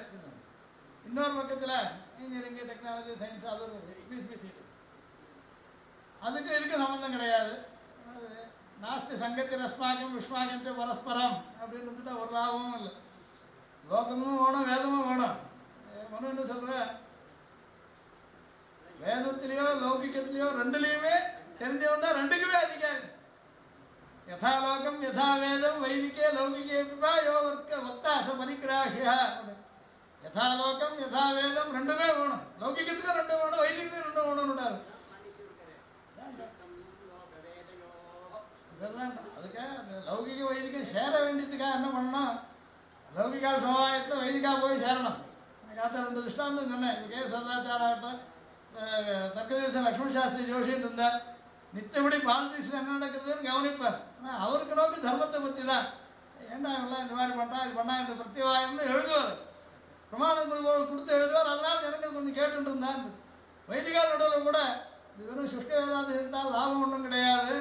இன்னொரு பக்கத்தில் இன்ஜினியரிங் டெக்னாலஜி சயின்ஸ் அது ஒரு இங்கிலீஷ் பேசிட்டு அதுக்கு இதுக்கு சம்மந்தம் கிடையாது. அது நாஸ்தி சங்கத்தில் அஸ்மாக்கம் விஸ்மாக்கஞ்ச பரஸ்பரம் அப்படின்னு வந்துட்டு ஒரு லாபமும் இல்லை. லோகமும் வேணும், வேதமும் வேணும். மனு என்ன சொல்கிற, வேதத்திலேயோ லௌகிக்கத்திலேயோ ரெண்டுலேயுமே தெரிஞ்சவன் தான் ரெண்டுக்குமே அதிகாரி. யதா லோகம் யதா வேதம் வைதிகே லௌகிகே பிபா யோ வர்க்க வத்தாச பரிகிராஹியா. யதா லோகம் யதா வேதம் ரெண்டுமே வேணும், லௌகிக்கத்துக்கும் ரெண்டு வேணும், வைதிகத்துக்கும் ரெண்டு வேணும்னுட்டாரு. இதெல்லாம் அதுக்காக அந்த லௌகிக வைதிகம் சேர வேண்டியதுக்காக என்ன பண்ணணும், லௌகிகா சமுதாயத்தில் வைதிகா போய் சேரணும். நான் காத்த 2 திருஷ்டாந்தம் சொன்னேன். இப்போ சரதாச்சாராகட்டும், தர்க்கதேச லக்ஷ்மி சாஸ்திரி ஜோஷின்னு இருந்தார், நித்தபடி பாலிடிக்ஸில் என்ன நடக்குதுன்னு கவனிப்பார். ஆனால் அவருக்கு நோக்கி தர்மத்தை பற்றி தான், ஏன்னா இவெல்லாம் இந்த மாதிரி பண்ணுறா இது பண்ணா இந்த பிரத்திவாயம்னு எழுதுவார், பிரமாணங்கள் கொடுத்து எழுதுவார். அதனால் ஜனங்கள் கொஞ்சம் கேட்டுட்டு இருந்தான். வைதிகா நடுவில் கூட இது வெறும் சுஷ்க வேதாந்தம் இருந்தால் லாபம் ஒன்றும் கிடையாது,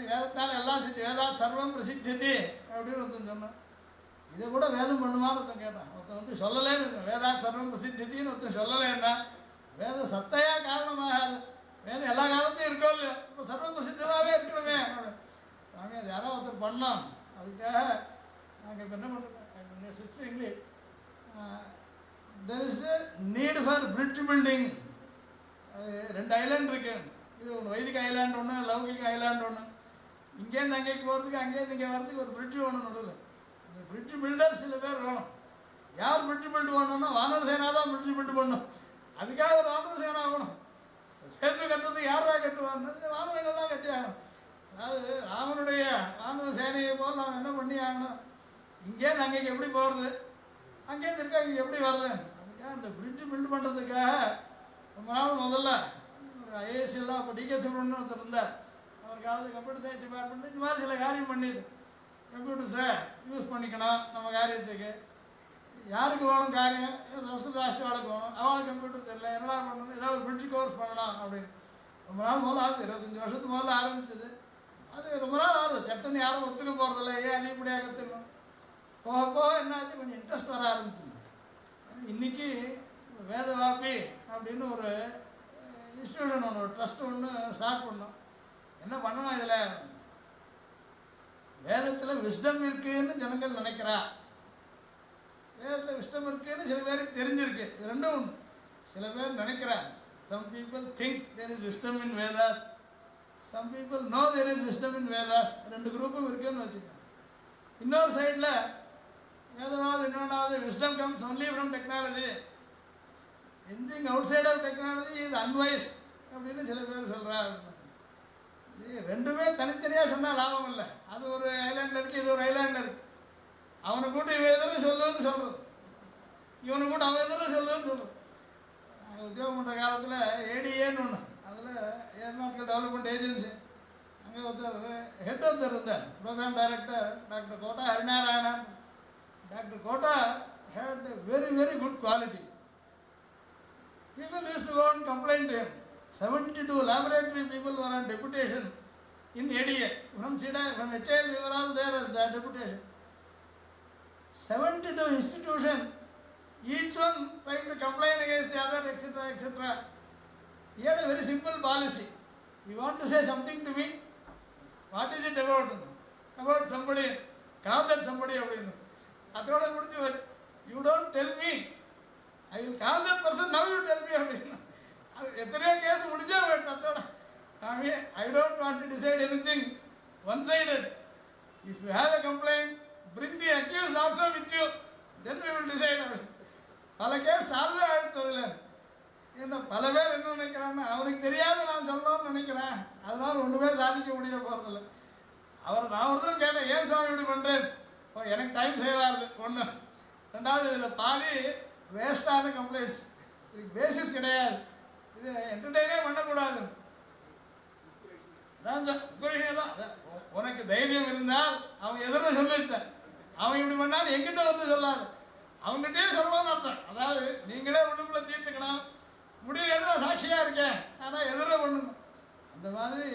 வேதத்தால் எல்லாம் சித்தி வேதாத் சர்வம் பிரசித்தி அப்படின்னு ஒருத்தன் சொன்னான். இதை கூட வேதம் பண்ணுமான்னு ஒருத்தன் கேட்டான். ஒருத்தன் வந்து சொல்லலேன்னு, வேதாத் சர்வம் பிரசித்தின்னு ஒருத்தன் சொல்லலைன்னா வேதம் சத்தையாக காரணமாகாது. வேதம் எல்லா காலத்தையும் இருக்கோ இல்லையோ, இப்போ சர்வ பிரசித்தமாகவே இருக்கணுமே. சாமி அது யாரோ ஒருத்தர் பண்ணோம், அதுக்காக நாங்கள் இப்போ என்ன பண்ணுறோம், sister English there is need for bridge building. 2 island இருக்கு, இது ஒன்று வைதிக ஐலாண்ட் ஒன்று, லௌகிக ஐலாண்ட் ஒன்று. இங்கேருந்து அங்கேக்கு போகிறதுக்கு அங்கேருந்து இங்கே வர்றதுக்கு ஒரு பிரிட்ஜ் வேணும் நடுவில். அந்த பிரிட்ஜ் பில்டர் சில பேர் வேணும். யார் பிரிட்ஜ் பில்டு பண்ணணும்னா வானர சேனா தான் பிரிட்ஜ் பில்டு பண்ணணும். அதுக்காக ஒரு வானர சேனா ஆகணும். சேர்த்து கட்டுறதுக்கு யாரா கட்டுவான்னு வானரங்கள் தான் கட்டி ஆகணும். அதாவது ராமனுடைய வானர சேனையை போல் நாம் என்ன பண்ணி ஆகணும், இங்கேருந்து அங்கேக்கு எப்படி போகிறது, அங்கேருந்து இருக்க அங்கே எப்படி வருது, அதுக்காக அந்த பிரிட்ஜு பில்ட் பண்ணுறதுக்காக ரொம்ப நாள் முதல்ல ஒரு ஐஏஎஸ் எல்லாம் அப்போ டிகே சுப்ரமணியன் ஒருத்தர் இருந்தார். அவர் காலத்து கம்ப்யூட்டர் சயின்ஸ் டிபார்ட்மெண்ட்டு இந்த மாதிரி சில காரியம் பண்ணிது. கம்ப்யூட்டர்ஸை யூஸ் பண்ணிக்கணும் நம்ம காரியத்துக்கு. யாருக்கு வேணும் காரியம், சம்ஸ்கிருத ராஷ்டிரவாளுக்கு வேணும், அவளுக்கு கம்ப்யூட்டர் தெரியல, என்னடா பண்ணணும், ஏதாவது ஒரு பிரிட்ஜ் கோர்ஸ் பண்ணலாம் அப்படின்னு ரொம்ப நாள் முதல்ல ஆகுது. 25 வருஷத்துக்கு முதல்ல ஆரம்பிச்சது. அது ரொம்ப நாள் ஆகுது. சட்டுன்னு யாரும் ஒத்துக்க போகிறதில்ல, ஏன் அதிகப்படியாக கற்றுக்கணும். போக போக என்னாச்சு, கொஞ்சம் இன்ட்ரெஸ்ட் வர ஆரம்பிச்சுங்க. இன்றைக்கி வேதவாபி அப்படின்னு ஒரு இன்ஸ்டியூஷன் ஒன்று, ஒரு ட்ரஸ்ட் ஒன்று ஸ்டார்ட் பண்ணோம். என்ன பண்ணணும், இதில் வேதத்தில் விஸ்டம் இருக்குன்னு ஜனங்கள் நினைக்கிறா. வேதத்தில் விஸ்டம் இருக்குன்னு சில பேருக்கு தெரிஞ்சிருக்கு. இது ரெண்டும் ஒன்று. சில பேர் நினைக்கிறாங்க. Some people think there is wisdom in Vedas. Some people know there is wisdom in Vedas. ரெண்டு குரூப்பும் இருக்குன்னு வச்சுக்கோங்க. இன்னொரு சைடில் வேதமாவது இன்னொன்றாவது wisdom comes only from technology. Anything outside of technology is unwise அப்படின்னு சில பேர் சொல்கிறாங்க. இது ரெண்டுமே தனித்தனியாக சொன்னால் லாபம் இல்லை. அது ஒரு ஐலாண்டில் இருக்குது, இது ஒரு ஐலாண்டில் இருக்குது. அவனை கூட்டு இவன் எதிரும் சொல்லுன்னு சொல்கிறது, இவனை கூட்டு அவன் எதிரும் சொல்லுன்னு சொல்கிறது. உத்தியோகம் பண்ணுற காலத்தில் ஏடிஏன்னு ஒன்று, அதில் ஏர்நாட்டிக்கல் டெவலப்மெண்ட் ஏஜென்சி, அங்கே ஒருத்தர் ஹெட் ஒருத்தர் இருந்தார், programme director doctor Kota R.Narayanan. Doctor Kota had very, very good quality. People used to go and complain to him. 72 laboratory people were on deputation in ADA. From HIL, we were all there as the deputation. 72 institutions, each one trying to complain against the other, etc., etc. He had a very simple policy. You want to say something to me? What is it about? About somebody, call that somebody. You don't tell me. I will call that person, now you tell me. எத்தனையோ case முடிஞ்சா அத்தோட I don't want to decide anything one-sided. If you have a complaint, bring the accused also with you, then we will decide. பல case சால்வே ஆகிடுத்ததில்ல. ஏன்னா பல பேர் என்ன நினைக்கிறான்னா, அவருக்கு தெரியாத நான் சொல்லணும்னு நினைக்கிறேன், அதனால் ஒன்றுமே சாதிக்க முடிய போகிறதில்ல. நான் ஒருத்தரும் கேட்டேன், ஏன் சாமி இப்படி பண்ணுறேன், எனக்கு டைம் சேவ் ஆகுது ஒன்று. ரெண்டாவது, இதில் பாதி வேஸ்டான கம்ப்ளைண்ட்ஸ், இதுக்கு பேசிஸ் கிடையாது, இது என்டர்டெயினே பண்ணக்கூடாது. தான் உனக்கு தைரியம் இருந்தால் அவன் எதிர சொல்லித்தேன், அவன் இப்படி பண்ணாலும் எங்கிட்ட வந்து சொல்லாது, அவங்ககிட்டே சொல்லணும்னு அர்த்தம். அதாவது நீங்களே உள்ளுக்குள்ளே தீர்த்துக்கணும், முடிவு எதிர சாட்சியாக இருக்கேன், ஆனால் எதிர பண்ணுங்க. அந்த மாதிரி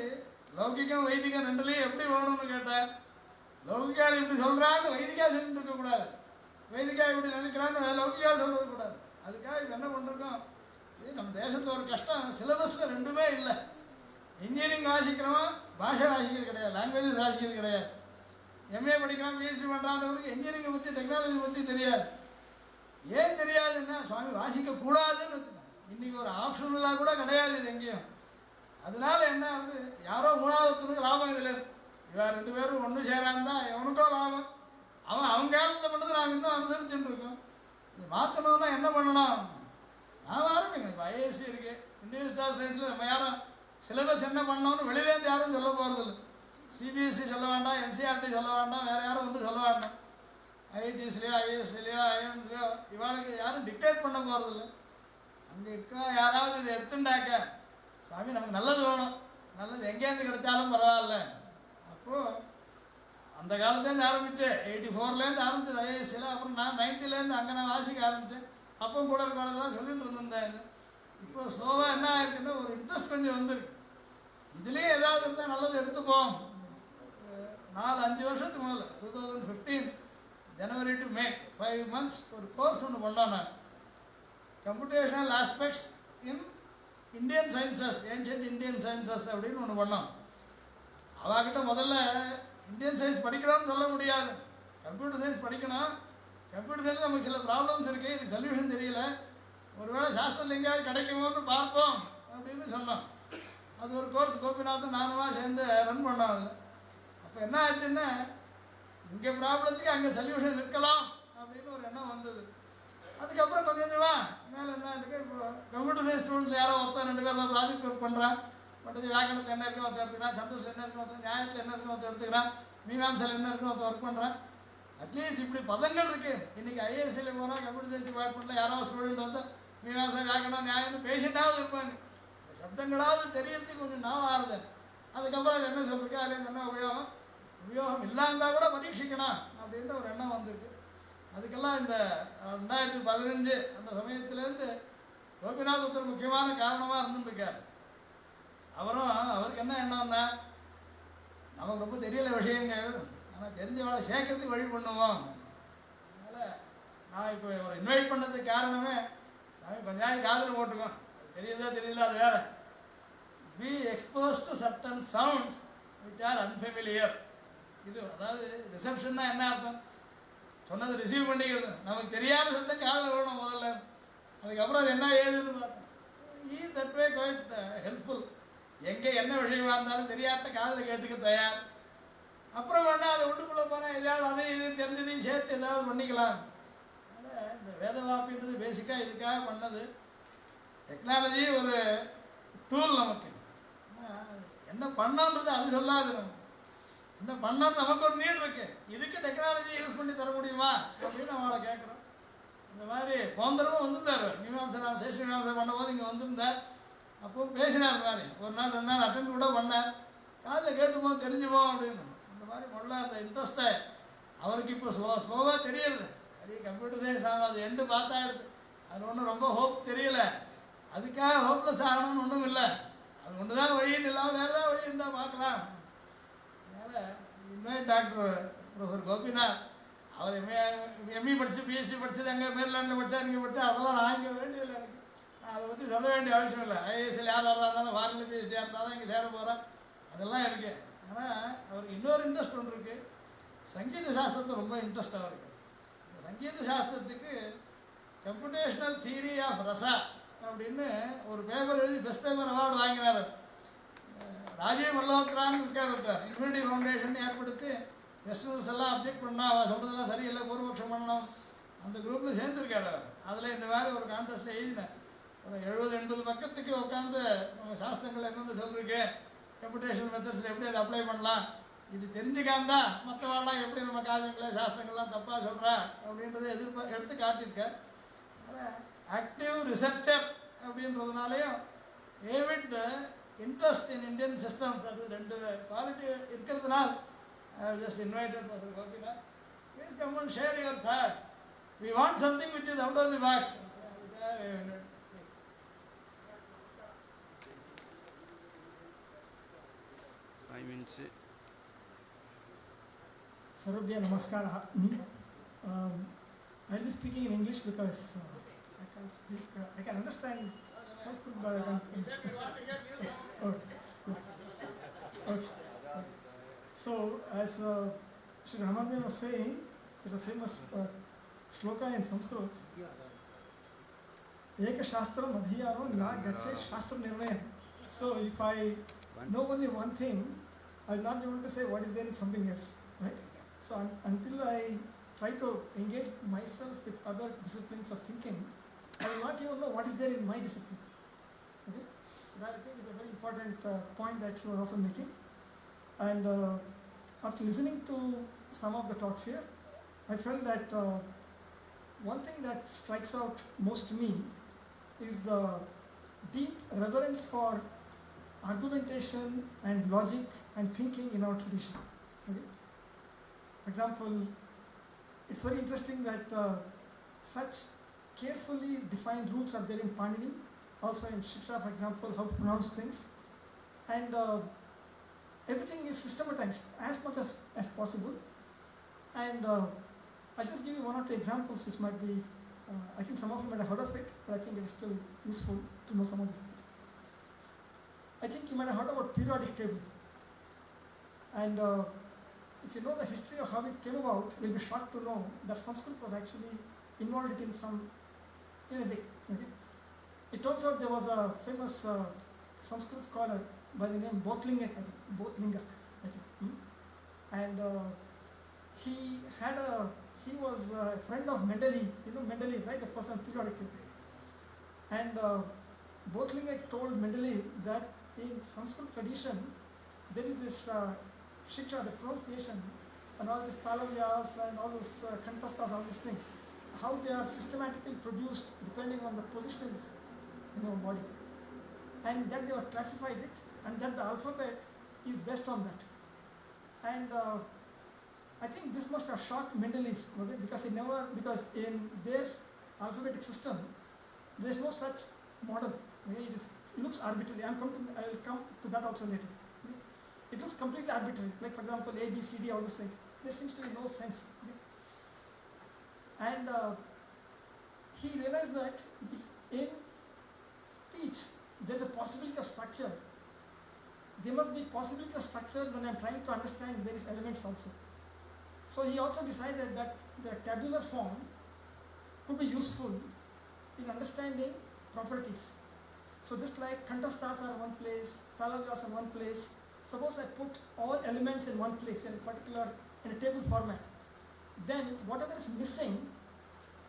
லௌகிகம் வைதிகம் ரெண்டுலேயும் எப்படி வேணும்னு கேட்டேன். லௌகிகால் இப்படி சொல்கிறான்னு வைதிகா சொல்லிட்டு இருக்கக்கூடாது, வைதிகா இப்படி நினைக்கிறான்னு லௌகிகா சொல்றது கூடாது. அதுக்காக இப்போ என்ன பண்ணிருக்கோம், இது நம்ம தேசத்தில் ஒரு கஷ்டம், சிலபஸில் ரெண்டுமே இல்லை. இன்ஜினியரிங் வாசிக்கிறவன் பாஷை வாசிக்கிறது கிடையாது, லாங்குவேஜஸ் வாசிக்கிறது கிடையாது. எம்ஏ படிக்கிறான், பிஹெச்டி பண்ணுறான்றவங்களுக்கு இன்ஜினியரிங்கை பற்றி டெக்னாலஜி பற்றி தெரியாது. ஏன் தெரியாதுன்னா, சுவாமி வாசிக்கக்கூடாதுன்னு வச்சுக்கோங்க. இன்றைக்கி ஒரு ஆப்ஷனலாக கூட கிடையாது இது எங்கேயும். அதனால என்ன ஆகுது, யாரோ மூணாவதுக்கு லாபம் இதில், இவன் ரெண்டு பேரும் ஒன்று சேராந்தா எவனுக்கோ லாபம். அவங்க காலத்தில் பண்ணது நாம் இன்னும் அனுசரிச்சுட்டு இருக்கோம். இது மாற்றணும்னா என்ன பண்ணணும், நான் ஆரம்பிங்க. இப்போ ஐஏஎஸ்சி இருக்குது, இந்தியன் இன்ஸ்டியூட் ஆஃப் சயின்ஸில் நம்ம யாரும் சிலபஸ் என்ன பண்ணோன்னு வெளியிலேருந்து யாரும் சொல்ல போகிறதில்ல. சிபிஎஸ்சி சொல்ல வேண்டாம், என்சிஆர்டி சொல்ல வேண்டாம், வேறு யாரும் வந்து சொல்ல வேண்டாம். ஐஐடிஸ்லையோ ஐஏஎஸ்லையோ ஐஎம்ஸ்லையோ இவாளுக்கு யாரும் டிக்டேட் பண்ண போகிறதில்ல. அங்கே இருக்க யாராவது இதை எடுத்துட்டாக்க, சாமி நமக்கு நல்லது வேணும், நல்லது எங்கேருந்து கிடைச்சாலும் பரவாயில்ல. அப்போது அந்த காலத்துலேருந்து ஆரம்பித்து 84லேருந்து ஆரம்பிச்சது ஐஏஎஸ்சியில், அப்புறம் நான் 90லேருந்து அங்கே நான் வாசிக்க ஆரம்பித்தேன். அப்போ கூட இருக்கானதெல்லாம் சொல்லிட்டு இருந்திருந்தேன். இப்போ ஸ்லோவாக என்ன ஆயிருக்குன்னா, ஒரு இன்ட்ரெஸ்ட் கொஞ்சம் வந்துருக்கு. இதுலேயே ஏதாவது இருந்தால் நல்லது எடுத்துப்போம். 4-5 வருஷத்துக்கு முதல்ல 2015 ஜனவரி டு மே 5 months ஒரு கோர்ஸ் ஒன்று பண்ணோம். நான் computational aspects in Indian sciences, ancient Indian sciences அப்படின்னு ஒன்று பண்ணோம். அவகிட்ட முதல்ல இந்தியன் சயின்ஸ் படிக்கிறோன்னு சொல்ல முடியாது, கம்ப்யூட்டர் சயின்ஸ் படிக்கணும். கம்ப்யூட்டர் சயின்ஸில் நமக்கு சில ப்ராப்ளம்ஸ் இருக்குது, இதுக்கு சொல்யூஷன் தெரியல, ஒருவேளை சாஸ்திரத்தில் எங்கேயாவது கிடைக்குமோன்னு பார்ப்போம் அப்படின்னு சொன்னோம். அது ஒரு கோர்ஸ் கோபிநாத்தும் நானுமா சேர்ந்து ரன் பண்ணோம். அதில் அப்போ என்ன ஆச்சுன்னா, இங்கே ப்ராப்ளத்துக்கு அங்கே சொல்யூஷன் இருக்கலாம் அப்படின்னு ஒரு எண்ணம் வந்தது. அதுக்கப்புறம் கொஞ்சம் கொஞ்சமாக மேலே என்ன இருக்குது, இப்போ கம்ப்யூட்டர் சயின்ஸ் ஸ்டூடெண்ட்ஸ் யாரோ ஒருத்தர் 2 பேர் தான் ப்ராஜெக்ட் ஒர்க் பண்ணுறான். பட்டது வியாக்கரணத்தில் என்ன இருக்குன்னு ஒருத்தர் எடுத்துக்கிறான், சந்தோஷத்தில் என்ன இருக்குன்னு ஒருத்தர், நியாயத்தில் என்ன இருக்குன்னு ஒருத்தர் எடுத்துக்கிறான், மீமாம்சையில் என்ன இருக்குன்னு ஒருத்தர் ஒர்க் பண்ணுறான். அட்லீஸ்ட் இப்படி பதங்கள் இருக்குது. இன்றைக்கி ஐஏஎஸ்சில் போனால் கம்ப்யூட்டர் சயின்ஸ் டிபார்ட்மெண்ட்டில் யாரோ ஸ்டூடெண்ட் வந்து மீமாம்சை வியாக்கரணம் நியாயம்னு பேஷண்ட்டாவது இருப்பாங்க. சப்தங்களாவது தெரியறதுக்கு கொஞ்சம் நான் ஆறுது. அதுக்கப்புறம் அது என்ன சொல்லிருக்கு, அதுலேருந்து என்ன உபயோகம், உபயோகம் இல்லாமல் கூட பரீட்சிக்கணும் அப்படின்ற ஒரு எண்ணம் வந்திருக்கு. அதுக்கெல்லாம் இந்த 2015 அந்த சமயத்துலேருந்து கோபிநாத் ஒருத்தர் முக்கியமான காரணமாக இருந்துருக்கார். அவருக்கு என்ன எண்ணம்னா, நமக்கு ரொம்ப தெரியல விஷயங்கள், ஆனால் தெரிஞ்சவளை சேர்க்கறதுக்கு வழி பண்ணுவோம். அதனால் நான் இப்போ ஒரு இன்வைட் பண்ணதுக்கு காரணமே, நாங்கள் கொஞ்ச நாளைக்கு காதில் போட்டுக்கோம், அது தெரியுதா தெரியல அது வேறு. B expose to certain sounds which are unfamiliar. இது அதாவது ரிசப்ஷன்னா என்ன அர்த்தம், சொன்னதை ரிசீவ் பண்ணிக்கிறது. நமக்கு தெரியாத சத்தம் காதில் விடணும் முதல்ல, அதுக்கப்புறம் அது என்ன ஏதுன்னு பார்க்கணும். Is that way quite helpful. எங்கே என்ன விஷயமா இருந்தாலும் தெரியாத காதில் கேட்டுக்க தயார். அப்புறம் வேணால் அதை உள்ளுக்குள்ளே போனால் எதாவது அதையும் இது தெரிஞ்சதையும் சேர்த்து ஏதாவது பண்ணிக்கலாம். அதனால் இந்த வேதவாப்பின்றது பேசிக்காக இதுக்காக பண்ணது. டெக்னாலஜி ஒரு டூல் நமக்கு. என்ன பண்ணோன்றது அது சொல்லாது. நம்ம என்ன பண்ணோன்னு நமக்கு ஒரு நீட் இருக்குது. இதுக்கு டெக்னாலஜி யூஸ் பண்ணி தர முடியுமா அப்படின்னு அவளை கேட்குறோம். இந்த மாதிரி போந்தரமும் வந்துருந்தார். மீமாம்சை சேஷ மீமாம்சை பண்ணும்போது இங்கே வந்திருந்தார். அப்போ பேசினார் மாதிரி ஒரு நாள் 2 நாள் அட்டன் கூட பண்ணார். காதில் கேட்டுப்போம் தெரிஞ்சுப்போம் அப்படின்னு. அந்த மாதிரி முதல்ல அந்த இன்ட்ரெஸ்ட்டை அவருக்கு இப்போ ஸ்லோவாக தெரியறது. சரி கம்ப்யூட்டர் சயின்ஸ் ஆகும், அது எண்டு பார்த்தா எடுத்து அது ஒன்றும் ரொம்ப ஹோப் தெரியல. அதுக்காக ஹோப்லெஸ் ஆகணும்னு ஒன்றும் இல்லை. அது ஒன்று தான் வழின்னு இல்லாமல் வேறு ஏதாவது வழி இருந்தால் பார்க்கலாம். அதனால் இனிமேல் டாக்டர் ப்ரொஃபர் கோபிநாத் அவர் எம்இ படித்து பிஹெச்டி படித்தது எங்கே மேர்லாண்டில் படித்தா இங்கே படித்தா அதெல்லாம் நான் இங்கே வேண்டியதில்லை. எனக்கு அதை பற்றி சொல்ல வேண்டிய அவசியம் இல்லை. ஐஏஎஸ்சில் யார் வரதா இருந்தாலும் ஃபாரினில் பிஹெச்டியாக இருந்தால் தான் இங்கே சேர போகிறேன், அதெல்லாம் இருக்குது. ஆனால் அவருக்கு இன்னொரு இன்ட்ரெஸ்ட் ஒன்று இருக்குது. சங்கீத சாஸ்திரத்தை ரொம்ப இன்ட்ரெஸ்டாக இருக்குது. இந்த சங்கீத சாஸ்திரத்துக்கு கம்ப்யூட்டேஷனல் தியரி ஆஃப் ரசா அப்படின்னு ஒரு பேப்பர் எழுதி பெஸ்ட் பேப்பர் அவார்டு வாங்கினார். ராஜீவ் மல்லோத்ரான்னு இருக்கார் ஒருத்தர். இன்ஃபினிட்டி ஃபவுண்டேஷன் ஏற்படுத்தி வெஸ்டர்னர்ஸ் எல்லாம் அப்ஜெக்ட் பண்ணால் அவள் சொல்கிறதெல்லாம் சரியில்லை, பூர்வபக்ஷம் பண்ணணும், அந்த குரூப்பில் சேர்ந்துருக்கார் அவர். அதில் இந்த மாதிரி ஒரு கான்டெஸ்ட்டில் எழுதினேன். ஒரு 70-80 பக்கத்துக்கு உட்காந்து நம்ம சாஸ்திரங்கள் என்னென்னு சொல்லிருக்கு, கம்ப்யூட்டேஷன் மெத்தட்ஸில் எப்படி அதை அப்ளை பண்ணலாம், இது தெரிஞ்சுக்காந்தா மற்றவாள்லாம் எப்படி நம்ம காவியங்களை சாஸ்திரங்கள்லாம் தப்பாக சொல்கிறா அப்படின்றத எடுத்து காட்டியிருக்கார். அதனால் ஆக்டிவ் ரிசர்ச்சர் அப்படின்றதுனாலையும் avid interest in Indian systems, அது 2 குவாலிட்டி இருக்கிறதுனால I have just invited Professor Gopinath. Please come and share your thoughts. We want something which is out of the box. 5 minutes. Sarvabhya namaskara. I'll be speaking in English because I can't speak. I can understand Sanskrit, but I can't. Okay. So, as Sri Ramadeva was saying, there's a famous shloka in Sanskrit. Eka shastram adhiyano niragache shastra nirnayam. So, if I know only one thing, I'll not be able to say what is there in something else, right? So, until I try to engage myself with other disciplines of thinking, I will not even know what is there in my discipline. Okay? So, that I think is a very important point that she was also making. And after listening to some of the talks here, I felt that one thing that strikes out most to me is the deep reverence for argumentation and logic and thinking in our tradition. Okay? For example, it's very interesting that such carefully defined rules are there in Panini, also in Shiksha, for example, how to pronounce things. And everything is systematized as much as possible. And I'll just give you 1 or 2 examples which might be, I think some of you might have heard of it, but I think it is still useful to know some of these things. I think you might have heard about periodic table. And if you know the history of how it came about, you'll be shocked to know that Sanskrit was actually involved in a way. Okay? It turns out there was a famous Sanskrit scholar by the name Bothlingak, I think. And he was a friend of Mendeleev. You know Mendeleev, right? The person periodic table. And Bothlingak told Mendeleev that in Sanskrit tradition, there is this shiksha, the pronunciation, and all these talavyas and all those kantastas, all these things, how they are systematically produced depending on the positions in our body, and that they have classified it, and that the alphabet is based on that. And I think this must have shocked Mendeleev, okay, because in their alphabetic system, there is no such model. Okay? It looks arbitrary. I will come to that also later. Okay? It looks completely arbitrary. Like, for example, A, B, C, D, all these things. There seems to be no sense. Okay? And he realized that if in speech there is a possibility of structure, there must be possibility of structure when I am trying to understand various elements also. So he also decided that the tabular form could be useful in understanding properties. So just like kantastas are one place, talavyas are one place, suppose I put all elements in one place in a table format, then whatever is missing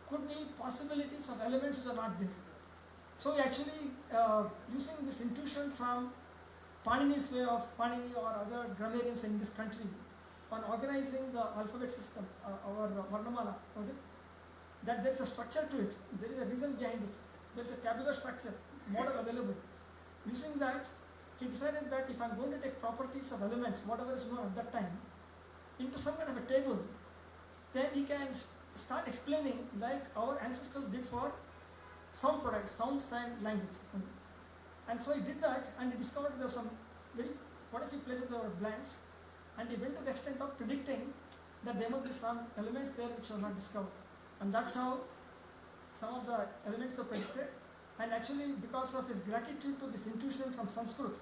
could be possibilities of elements which are not there. So actually using this intuition from Panini's way of Panini or other grammarians in this country on organizing the alphabet system, our Varnamala, okay, that there is a structure to it, there is a reason behind it, there is a tabular structure, model available. Using that, he decided that if I am going to take properties of elements, whatever is known at that time, into some kind of a table, then he can start explaining like our ancestors did for sound products, sounds and language. And so he did that, and he discovered there were some quite a few places there were blanks, and he went to the extent of predicting that there must be some elements there which were not discovered. And that's how some of the elements are predicted. And actually, because of his gratitude to this intuition from Sanskrit,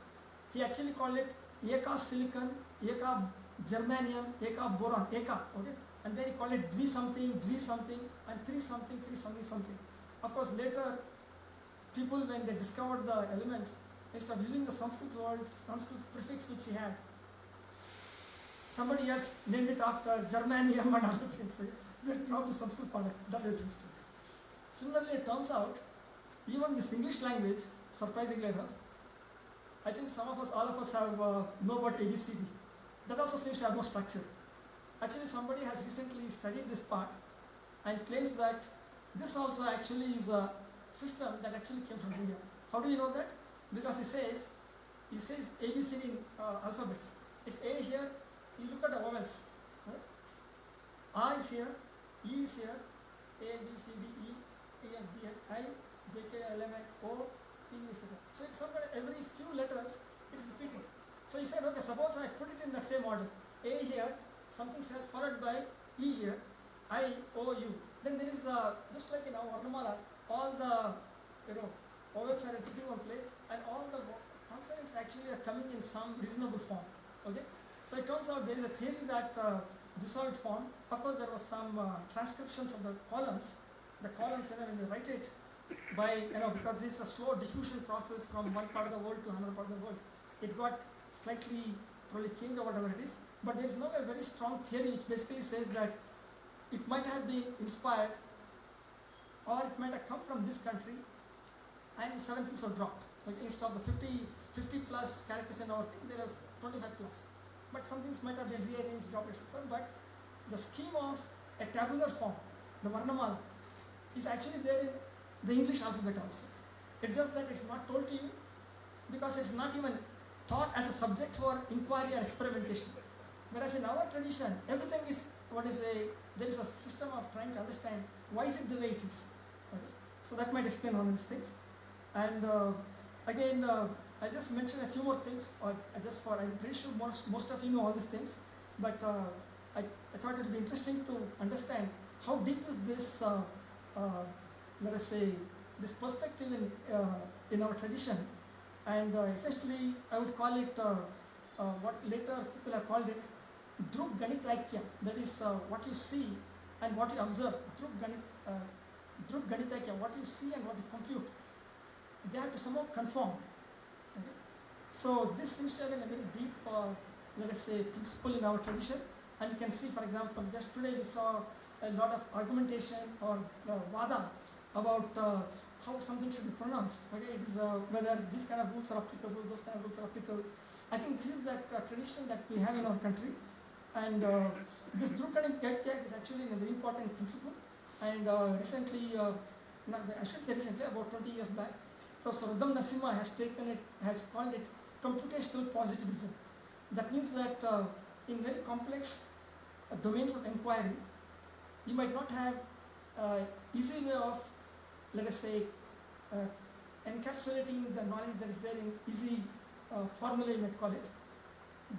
he actually called it Eka silicon, Eka germanium, Eka boron, Eka, okay? And then he called it Dvi something, and three something. Of course, later, people, when they discovered the elements, instead of using the Sanskrit word, Sanskrit prefix which he had, somebody else named it after germanium and other things. They dropped the Sanskrit part. That's it. Similarly, it turns out, even this English language, surprisingly enough, I think all of us have know about ABCD. That also seems to have no structure. Actually, somebody has recently studied this part and claims that this also actually is a system that actually came from India. How do you know that? Because he says ABCD in alphabets. It's A here. You look at the vowels. A is here, E is here, A, B, C, D, E, A, F, G, H, I, J, K, L, M, N, O, P, etc. So it's somewhere every few letters it is repeating. So he said, okay, suppose I put it in that same order. A here, something else followed by E here, I, O, U. Then there is just like in our Varnamala, all the vowels are sitting one place, and all the consonants actually are coming in some reasonable form. Okay? So it turns out there is a theory that this how it formed. Of course, there was some transcriptions of the columns. The columns, when they write it by, because this is a slow diffusion process from one part of the world to another part of the world, it got slightly probably changed or whatever it is. But there is now a very strong theory which basically says that it might have been inspired, or it might have come from this country, and 7 things were dropped. Like instead of the 50 plus characters in our thing, there is 25 plus. But some things might have been rearranged, dropped, etc. But the scheme of a tabular form, the Varnamala, is actually there in the English alphabet also. It's just that it's not told to you because it's not even taught as a subject for inquiry or experimentation. Whereas in our tradition, everything is there is a system of trying to understand why is it the way it is. Okay? So that might explain all these things. And again, I just mentioned a few more things, I'm pretty sure most of you know all these things, but I thought it would be interesting to understand how deep is this, let us say, this perspective in our tradition. And essentially, I would call it what later people have called it Druk Ganitaikya. That is what you see and what you observe. Druk Ganitaikya, what you see and what you compute. They have to somehow conform. Okay? So this seems to have been a very deep, let us say, principle in our tradition. And you can see, for example, just today we saw a lot of argumentation or vada about how something should be pronounced. Okay, it is whether these kind of rules are applicable, those kind of rules are applicable. I think this is that tradition that we have in our country, and this Drukanik Gaityak is actually a very important principle. And recently, I should say recently, about 20 years back, Professor Narasimha has called it computational positivism. That means that in very complex domains of inquiry, you might not have easy way of, let us say, encapsulating the knowledge that is there in easy formula, you might call it.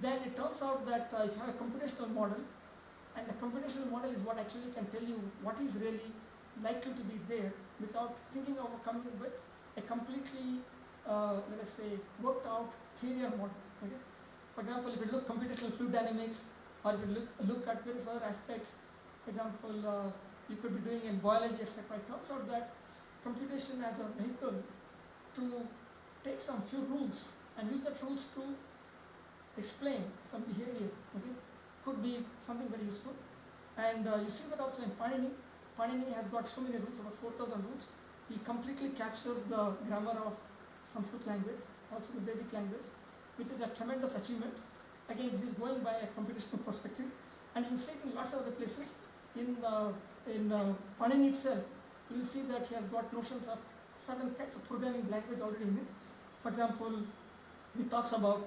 Then it turns out that if you have a computational model, and the computational model is what actually can tell you what is really likely to be there without thinking of coming with a completely, let us say, worked out theory or model. Okay? For example, if you look computational fluid dynamics, or if you look at various other aspects, for example, you could be doing in biology, etc. It turns out that computation as a vehicle to take some few rules and use that rules to explain some behavior, okay, could be something very useful. And you see that also in Panini. Panini has got so many rules, about 4,000 rules. He completely captures the grammar of Sanskrit language, also the Vedic language, which is a tremendous achievement. Again, this is going by a computational perspective, and you will see it in lots of other places. In Panini itself, you will see that he has got notions of certain kinds of programming language already in it. For example, he talks about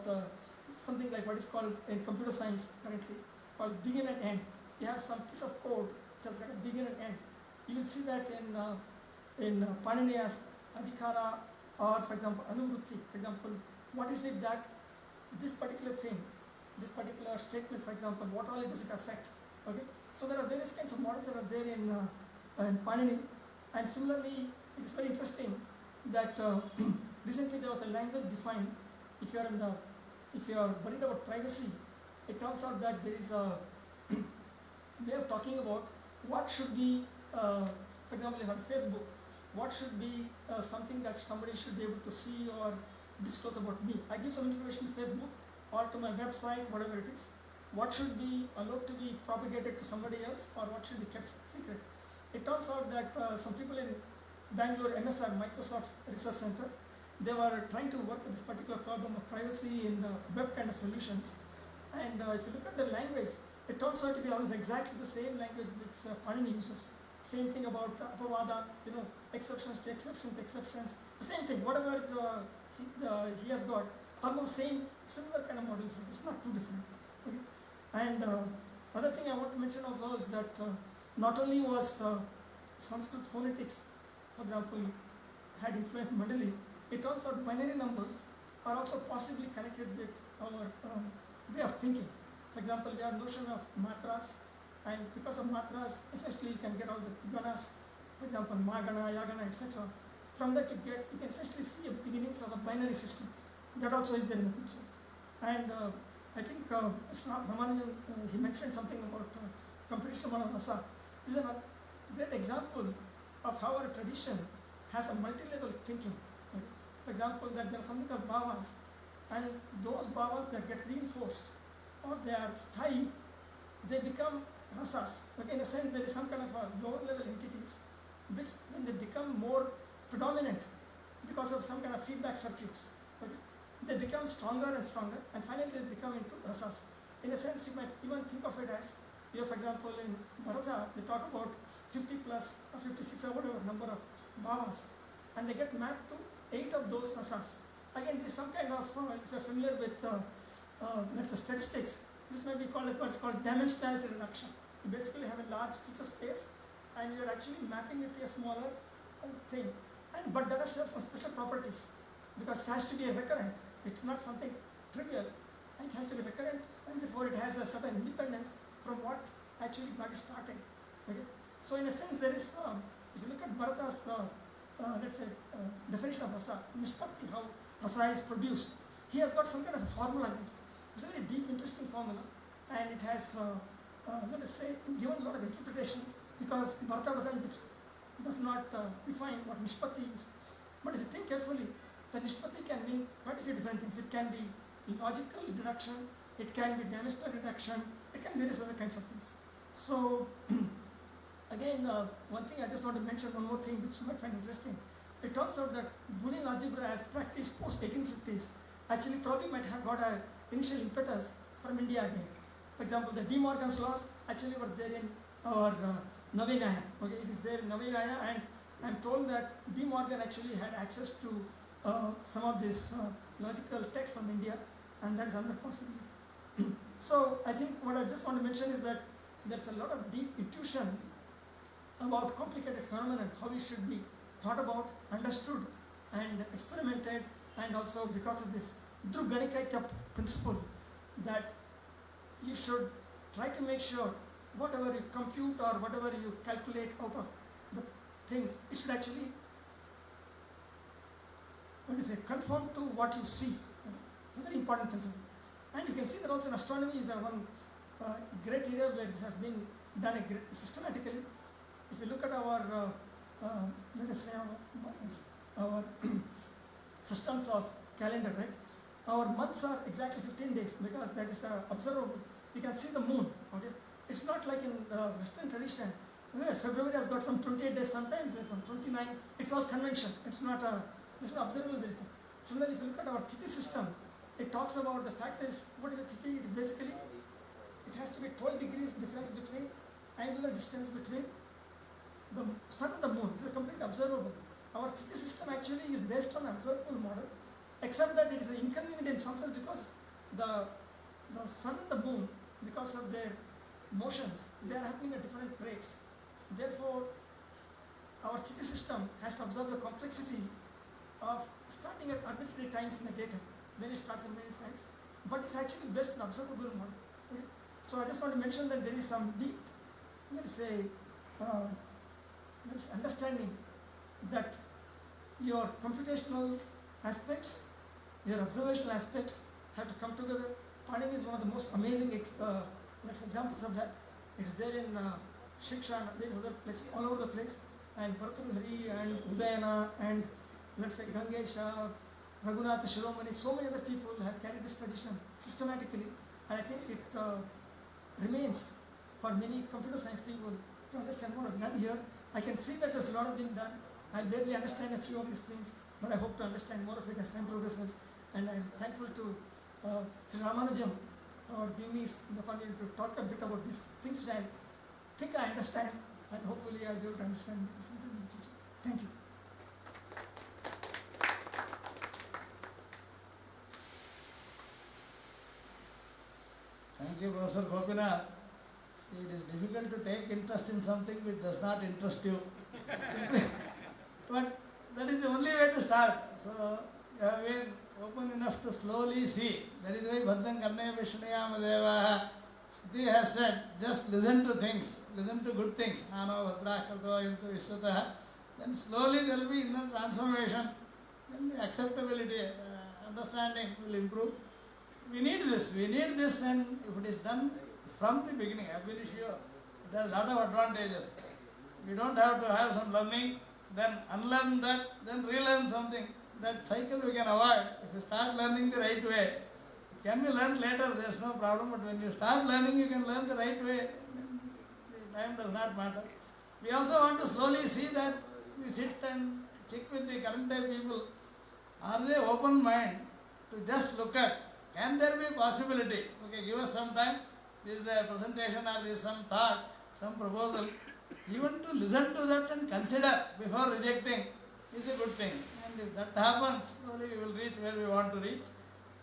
something like what is called in computer science currently called begin and end. You have some piece of code which has got a begin and end. You will see that in Panini as adhikara, or for example anuvrutti. For example, what is it that this particular thing, this particular statement, for example, what all does it affect? Okay, so there are various kinds of models that are there in Panini, and similarly, it is very interesting that recently there was a language defined. If you are worried about privacy, it turns out that there is a way of talking about what should be, for example, on Facebook, what should be something that somebody should be able to see or disclose about me. I give some information to Facebook or to my website, whatever it is. What should be allowed to be propagated to somebody else, or what should be kept secret. It turns out that some people in Bangalore, MSR, Microsoft's Research Center, they were trying to work with this particular problem of privacy in web kind of solutions. And if you look at the language, it turns out to be almost exactly the same language which Panini uses. Same thing about apavada, exceptions to exceptions, the same thing. Whatever he has got, almost similar kind of models. It's not too different. Okay? And other thing I want to mention also is that not only was Sanskrit phonetics, for example, had influenced Mandali, it turns out binary numbers are also possibly connected with our way of thinking. For example, we have notion of matras, and because of matras, essentially you can get all the ganas, for example, magana, yagana, etc. From that you can essentially see a beginnings of a binary system. That also is there in the picture. And I think Ramanujan, he mentioned something about computational rasa. This is a great example of how our tradition has a multi-level thinking. Okay? For example, that there are something called bhavas, and those bhavas that get reinforced or they are sthayi, they become rasas. Okay? In a sense, there is some kind of a lower level entities which, when they become more predominant because of some kind of feedback circuits, okay, they become stronger and stronger, and finally they become into rasas. In a sense, you might even think of it as, for example, in Bharata, they talk about 50 plus or 56 or whatever number of bhavas, and they get mapped to 8 of those rasas. Again, this is some kind of, if you're familiar with let's say statistics, this may be called as what's called dimensionality reduction. You basically have a large feature space, and you're actually mapping it to a smaller thing. But that has to have some special properties, because it has to be a recurrent. It's not something trivial, and it has to be recurrent, and therefore it has a certain independence from what actually got started. Okay? So in a sense, there is, if you look at Bharata's, let's say, definition of rasa, nishpatti, how rasa is produced, he has got some kind of a formula there. It's a very deep, interesting formula, and it has, let us say, given a lot of interpretations, because Bharata does not define what nishpatti is. But if you think carefully, the nishpatti can mean quite a few different things. It can be logical deduction, it can be dimensional reduction, it can be various other kinds of things. So, again, one thing I just want to mention, one more thing which you might find interesting. it turns out that Boolean algebra as practiced post 1850s actually probably might have got an initial impetus from India again. For example, the De Morgan's laws actually were there in our Navinaya. Okay, it is there in Navinaya, and I am told that De Morgan actually had access to some of this logical text from India, and that is another possibility. So I think what I just want to mention is that there's a lot of deep intuition about complicated phenomena and how it should be thought about, understood, and experimented, and also because of this Dhruv principle that you should try to make sure whatever you compute or whatever you calculate out of the things, it should actually, conform to what you see. It's a very important principle. And you can see that also in astronomy is the one great area where this has been done systematically. If you look at our, let us say, our systems of calendar, right? Our months are exactly 15 days because that is observable. You can see the moon, okay? It's not like in the Western tradition where February has got some 28 days sometimes, with some 29. It's all convention. It's not observability. Similarly, if you look at our Tithi system, it talks about the fact is, what is a Tithi? It is basically, it has to be 12 degrees difference between, angular distance between the sun and the moon. This is completely observable. Our Tithi system actually is based on observable model, except that it is inconvenient in some sense because the sun and the moon, because of their motions, they are happening at different rates. Therefore, our Tithi system has to observe the complexity of starting at arbitrary times in the data. Then it starts at many times, but it's actually based on observable model. Okay? So I just want to mention that there is some deep, let's say, understanding that your computational aspects, your observational aspects have to come together. Panini is one of the most amazing examples of that. It's there in Shiksha, there is other places all over the place, and Bhartruhari and Udayana and let's say Gangesha, Raghunath Shiromani, so many other people have carried this tradition systematically, and I think it remains for many computer science people to understand what is done here. I can see that there's a lot of being done. I barely understand a few of these things, but I hope to understand more of it as time progresses, and I'm thankful to Sri Ramanujam for giving me the opportunity to talk a bit about these things which I think I understand, and hopefully I'll be able to understand sometime in the future. Thank you. Thank you, Professor Gopinath. See, it is difficult to take interest in something which does not interest you. But that is the only way to start. So, you have been open enough to slowly see. That is why Bhadrang Karne Vishnuyam Devaha. Shruti has said, just listen to things, listen to good things. Ano Bhadra Karto Yantu Vishwataha. Then slowly there will be inner transformation. Then the acceptability, understanding will improve. We need this, and if it is done from the beginning, I have been sure, it has a lot of advantages. We don't have to have some learning, then unlearn that, then relearn something. That cycle we can avoid. If you start learning the right way, it can be learned later, there is no problem, but when you start learning, you can learn the right way, then the time does not matter. We also want to slowly see that we sit and check with the current day people. Are they open mind to just look at, can there be a possibility? Okay, give us some time. This is a presentation or this is some thought, some proposal. Even to listen to that and consider before rejecting is a good thing. And if that happens, slowly we will reach where we want to reach.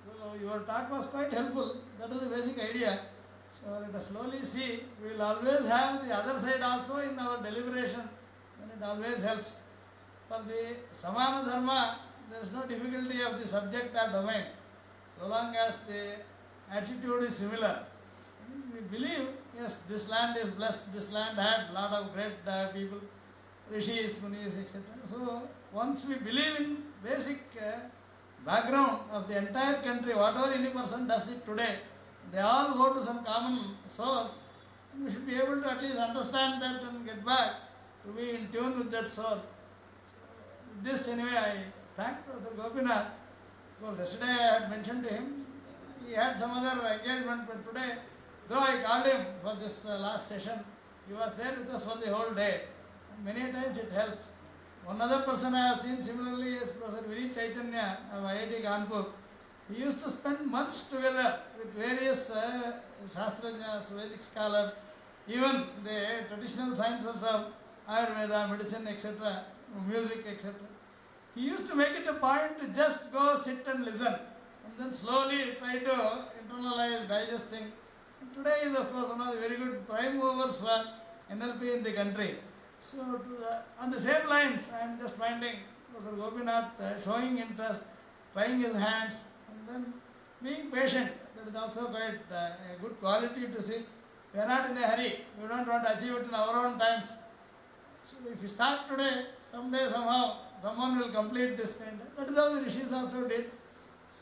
So your talk was quite helpful. That was the basic idea. So let us slowly see. We will always have the other side also in our deliberation. And it always helps. For the Samana Dharma, there is no difficulty of the subject or domain. So long as the attitude is similar. We believe, yes, this land is blessed, this land had a lot of great people, rishis, munis, etc. So once we believe in basic background of the entire country, whatever any person does it today, they all go to some common source, and we should be able to at least understand that and get back to be in tune with that source. With this anyway, I thank Professor Gopinath. Because yesterday I had mentioned to him, he had some other engagement, but today, though I called him for this last session, he was there with us for the whole day. And many times it helps. One other person I have seen similarly is Professor Vini Chaitanya of IIT Kanpur. He used to spend months together with various Shastrajnas, Vedic scholars, even the traditional sciences of Ayurveda, medicine, etc., music, etc. He used to make it a point to just go sit and listen and then slowly try to internalize, digesting. And today is, of course, one of the very good prime movers for NLP in the country. So, on the same lines, I am just finding Professor Gopinath showing interest, trying his hands, and then being patient. That is also quite a good quality to see. We are not in a hurry. We don't want to achieve it in our own times. So, if we start today, someday, somehow, someone will complete this kind. That is how the rishis also did.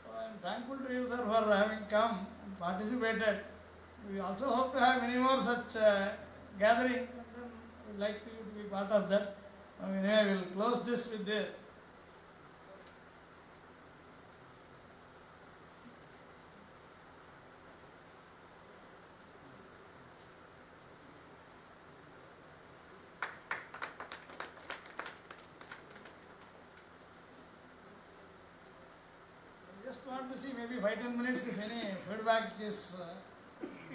So, I am thankful to you, sir, for having come and participated. We also hope to have many more such gatherings, and then we would like you to be part of that. Anyway, we will close this with the just want to see maybe 5-10 minutes if any feedback is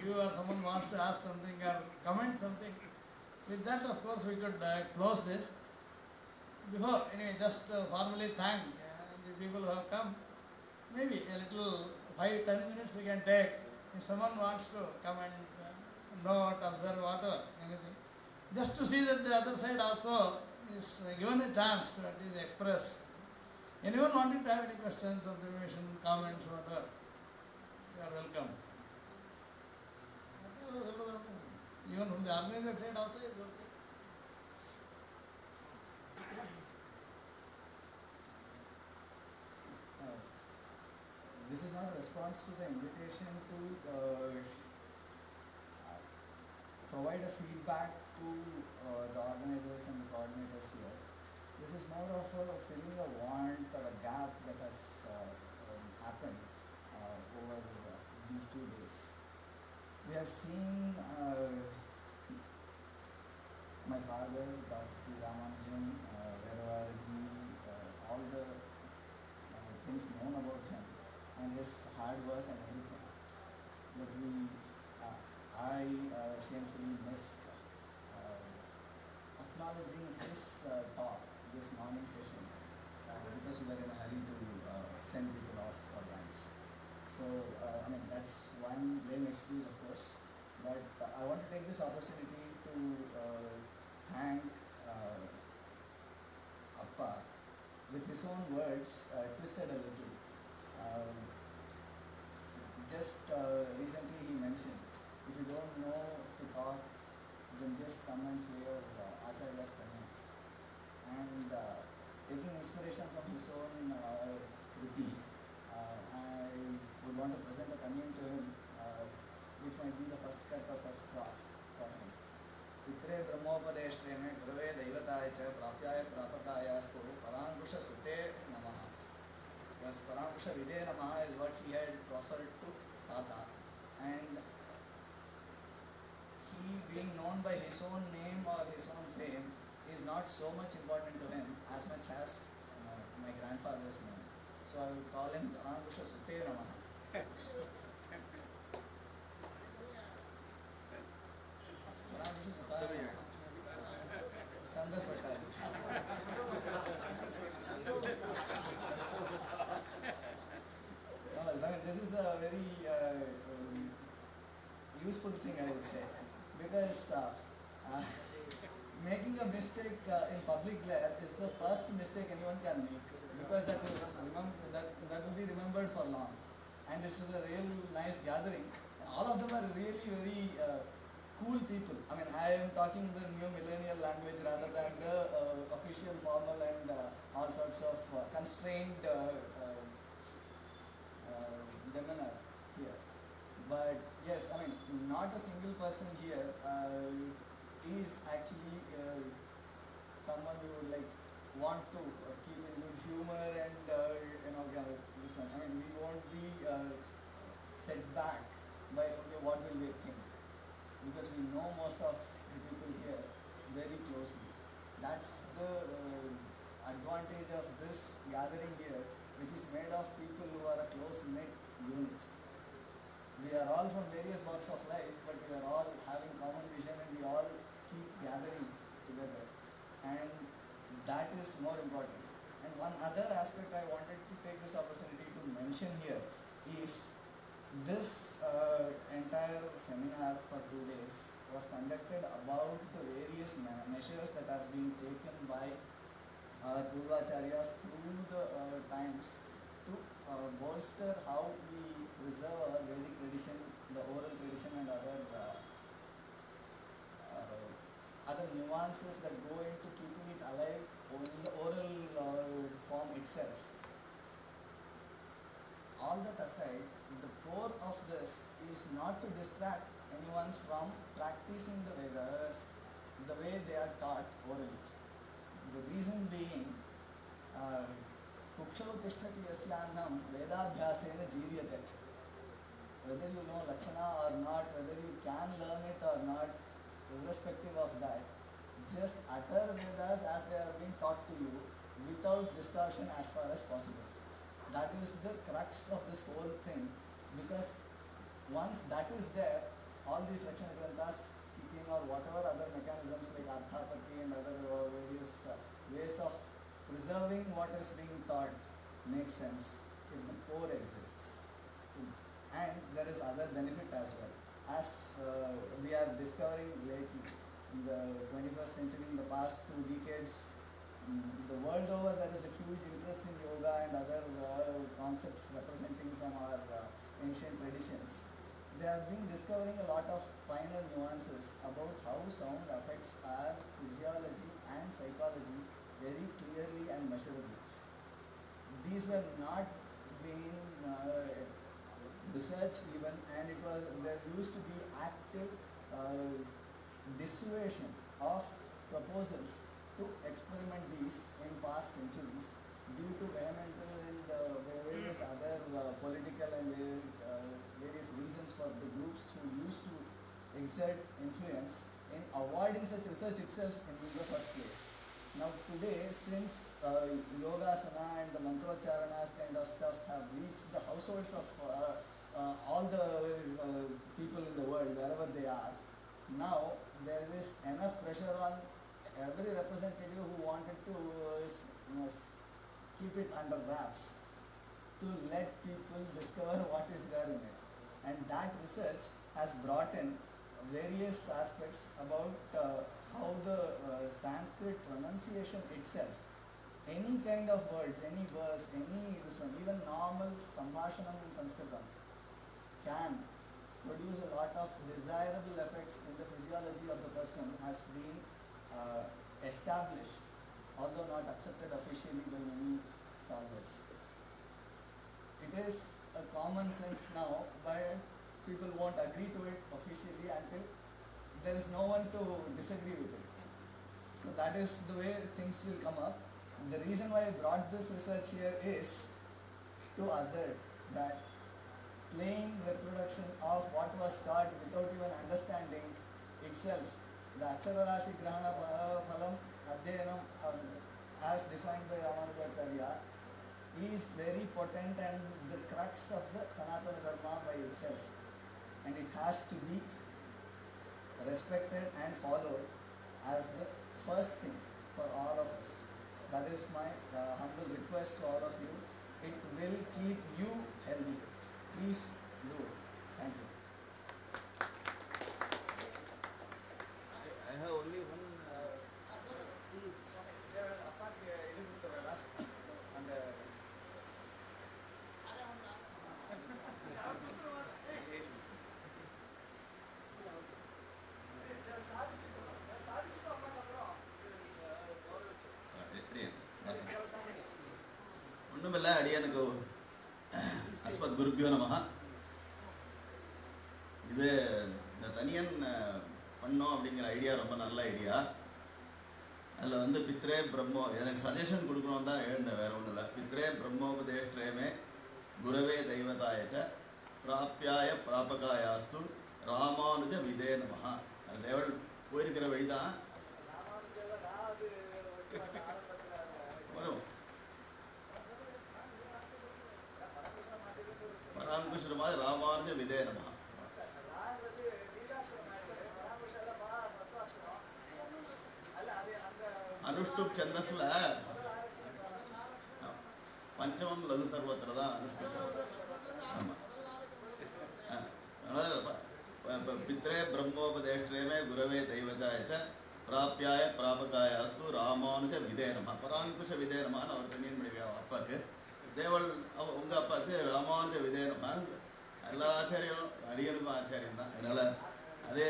you or someone wants to ask something or comment something. With that, of course, we could close this. Before, anyway, just formally thank the people who have come. Maybe a little 5-10 minutes we can take. If someone wants to come and note, observe, whatever, anything. Just to see that the other side also is given a chance to at least express. Anyone wanting to have any questions, observation, comments, whatever, you are welcome. Even from the organizer side also is okay. This is not a response to the invitation to provide a feedback to the organizers and the coordinators here. This is more of a filling a want or a gap that has happened over these 2 days. We have seen my father, Dr. Ramanujan, wherever he, all the things known about him and his hard work and everything. But I shamefully missed acknowledging his talk this morning session because we were in a hurry to send people off for lunch. So, I mean, that's one lame excuse, of course. But I want to take this opportunity to thank Appa with his own words, twisted a little. Recently he mentioned, if you don't know to talk, then just come and say your Acharya's name. And taking inspiration from his own kriti, I would want to present a panim to him, which might be the first cut or first draft for him. Pitre Brahmopadeshtreme Gurave Devataya Cha Prapyaya Prapakayastu Parankusha Sute Namaha. Yes, Parankusha Vide Namaha is what he had proffered to Tata. And he being known by his own name or his own fame is not so much important to him as much as my grandfather's name. So I would call him Parankusha Sute Namaha. Chanda Sakai. I mean, this is a very useful thing, I would say, because making a mistake in public glare is the first mistake anyone can make, because that will be remembered for long. And this is a real nice gathering. All of them are really very cool people. I mean, I am talking the new millennial language rather than the official, formal, and all sorts of constrained demeanor here. But yes, I mean, not a single person here is actually someone you would like want to keep in good humor and this one. I mean, we won't be set back by what will they think, because we know most of the people here very closely. That's the advantage of this gathering here, which is made of people who are a close-knit unit. We are all from various walks of life, but we are all having common vision and we all keep gathering together. And that is more important. And one other aspect I wanted to take this opportunity to mention here is this entire seminar for 2 days was conducted about the various measures that has been taken by Purvacharyas through the times to bolster how we preserve our Vedic tradition, the oral tradition and other nuances that go into keeping it alive in the oral form itself. All that aside, the core of this is not to distract anyone from practicing the Vedas the way they are taught orally. The reason being, Kukshalu tishtati yasyannam vedabhyasena jiryate. Whether you know Lakshana or not, whether you can learn it or not, irrespective of that, just utter Vedas as they are being taught to you without distortion as far as possible. That is the crux of this whole thing, because once that is there, all these Lakshana Granthas kicking or whatever other mechanisms like Arthapati and other various ways of preserving what is being taught makes sense if the core exists. So, and there is other benefit as well. As we are discovering lately, in the 21st century, in the past 2 decades, the world over there is a huge interest in yoga and other concepts representing from our ancient traditions. They have been discovering a lot of finer nuances about how sound affects our physiology and psychology very clearly and measurably. These were not being researched even, and there used to be active dissuasion of proposals to experiment these in past centuries due to governmental and various other political and various reasons for the groups who used to exert influence in avoiding such research itself in the first place. Now today, since Yogasana and the Mantrocharanas kind of stuff have reached the households of all the people in the world, wherever they are, now there is enough pressure on every representative who wanted to keep it under wraps to let people discover what is there in it. And that research has brought in various aspects about how the Sanskrit pronunciation itself, any kind of words, any verse, even normal Sambhashanam in Sanskritam can produce a lot of desirable effects in the physiology of the person has been established, although not accepted officially by many scholars. It is a common sense now, but people won't agree to it officially until there is no one to disagree with it. So that is the way things will come up. The reason why I brought this research here is to assert that plain reproduction of what was taught without even understanding itself, the Acharya Sisya Parampara as defined by Ramanujacharya, is very potent and the crux of the Sanatana Dharma by itself, and it has to be respected and followed as the first thing for all of us. That is my humble request to all of you. It will keep you healthy. Please do it. Thank you. I have only one. ஒன்றுமில்லை, அடியனுக்கு அஸ்மத் குருப்பியோ நமஹ. இது இந்த தனியன் பண்ணோம் அப்படிங்கிற idea ரொம்ப நல்ல ஐடியா. அதில் வந்து பித்ரே பிரம்மோ, எனக்கு சஜஷன் கொடுக்கணும் தான் எழுந்தேன், வேறு ஒன்றும் இல்லை. பித்ரே பிரம்மோபதேஷ்டேமே குரவே தெய்வதாயச்ச பிராப்யாய பிராபகாயாஸ்து ராமானுஜ விதே நமஹ. அது தேவள் போயிருக்கிற வழிதான் வரும். பராங்குஷரமாக ராமானுஜ விதே நமஹ. அனுஷ்டுப் சந்தஸ்ல பஞ்சமம் லகு சர்வத்திர தான் அனுஷ்டுப் சந்தஸ். ஆமாம். பித்ரே பிரம்மோபதேஷ்டேமே குரவே தெய்வஜாயச்ச பிராப்யாய பிராபகாய அஸ்து ராமானுஜ விதே நமஹ. பராங்குஷ விதே நமஹான்னு அவர் தனியன் பண்ணியிருக்கார் அப்பாவுக்கு. தேவல் உங்கள் அப்பாவுக்கு ராமானுஜ விதே நமஹான்னு எல்லா ஆச்சாரியும் அடியனுக்கும் ஆச்சாரியம் தான். அதனால் அதே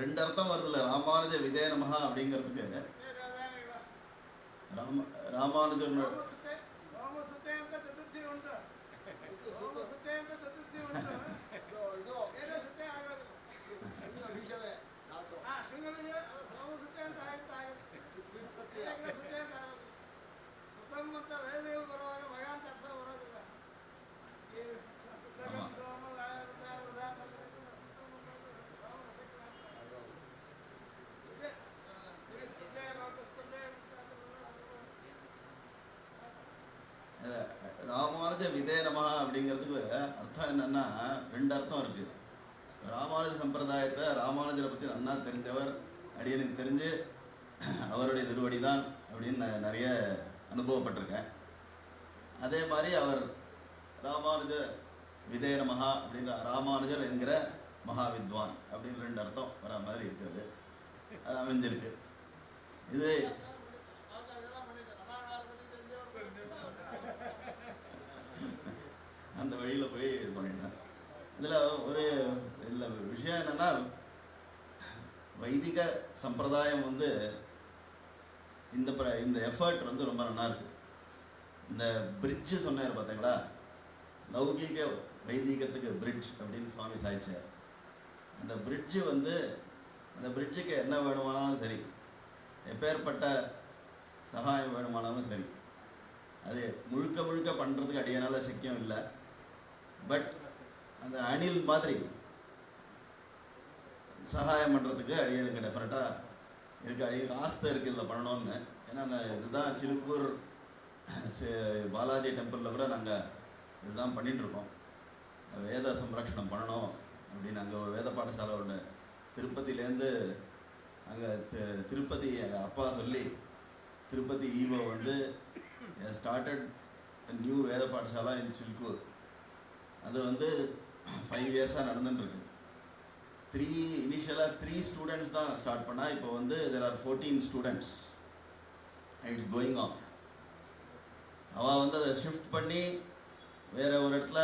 ரெண்டு அர்த்தம் வருதுல்ல ராமானுஜ விதே நமஹா அப்படிங்கிறதுக்கு. ராமானுஜர் ராமானுஜ விதே நமஹா அப்படிங்கிறதுக்கு அர்த்தம் என்னன்னா ரெண்டு அர்த்தம் இருக்குது. ராமானுஜ சம்பிரதாயத்தை ராமானுஜரை பற்றி நன்னா தெரிஞ்சவர், அடியனுக்கு தெரிஞ்சு அவருடைய திருவடி தான் அப்படின்னு நான் நிறைய அனுபவப்பட்டிருக்கேன். அதே மாதிரி அவர் ராமானுஜ விதே நமஹா அப்படின்ற ராமானுஜர் என்கிற மகா வித்வான் அப்படின்னு ரெண்டு அர்த்தம் வர மாதிரி இருக்குது. அது அமைஞ்சிருக்கு. இது அந்த வழியில் போய் இது பண்ணிட்டேன். இதில் ஒரு இதில் விஷயம் என்னென்னா வைதிக சம்பிரதாயம் வந்து இந்த எஃபர்ட் வந்து ரொம்ப நல்லா இருக்குது. இந்த பிரிட்ஜு சொன்னார் பார்த்தீங்களா, லௌகீக வைதிகத்துக்கு பிரிட்ஜ் அப்படின்னு சுவாமி சாய்ச்சார். அந்த பிரிட்ஜு வந்து அந்த பிரிட்ஜுக்கு என்ன வேணுமானாலும் சரி, எப்பேற்பட்ட சகாயம் வேணுமானாலும் சரி, அது முழுக்க முழுக்க பண்ணுறதுக்கு அடியனால சக்கியம் இல்லை. பட் அந்த அணில் மாதிரி சகாயம் பண்ணுறதுக்கு அடியனுக்கு டெஃபினட்டாக இருக்குது. அடியனுக்கு ஆஸ்தை இருக்குது இதில் பண்ணணும்னு. ஏன்னா இதுதான் சிலுக்கூர் பாலாஜி டெம்பிளில் கூட நாங்கள் இதுதான் பண்ணிகிட்ருக்கோம். வேத சம்ரக்ஷணம் பண்ணணும் அப்படின்னு அங்கே ஒரு வேத பாடசாலை ஒன்று திருப்பதியிலேருந்து அங்கே திருப்பதி அப்பா சொல்லி திருப்பதி ஈவோ வந்து ஸ்டார்டட் நியூ வேத பாடசாலா இன் சில்கூர். அது வந்து 5 இயர்ஸாக நடந்துட்டுருக்கு. இனிஷியலாக 3 ஸ்டூடெண்ட்ஸ் தான் ஸ்டார்ட் பண்ணால் இப்போ வந்து there are 14 students. It's going on. அவள் வந்து அதை ஷிஃப்ட் பண்ணி வேறு ஒரு இடத்துல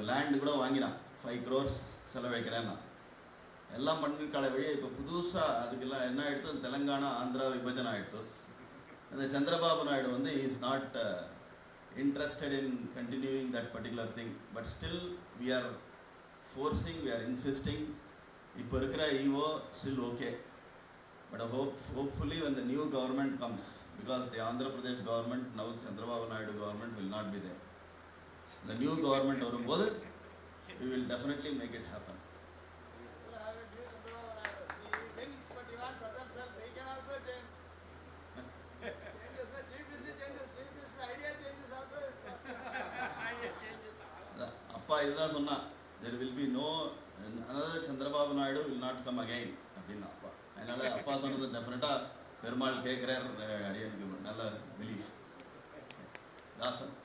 லேண்டு கூட வாங்கினான். 5 crores செலவழிக்கிறேன்னா எல்லாம் பண்ணிருக்காள வழியாக இப்போ புதுசாக அதுக்கெல்லாம் என்ன ஆகிடுத்து, தெலுங்கானா ஆந்திரா விபஜனை ஆகிடுத்து. அந்த சந்திரபாபு நாயுடு வந்து is not interested in continuing that particular thing, but still we are forcing, we are insisting. இப்போ இருக்கிற EO still okay, but hopefully when the new government comes, because the Andhra Pradesh government now Chandrababu Naidu government will not be there. The new government வரும்போது we will definitely make it happen. அப்பா இதுதான் சொன்னான், there will be no another Chandrababu Naidu will not come again அப்படின்னா அப்பா. அதனால அப்பா சொன்னது டெஃபினட்டாக பெருமாள் கேட்குறார். அடியனுக்கு நல்ல பிலீஃப். தாசன்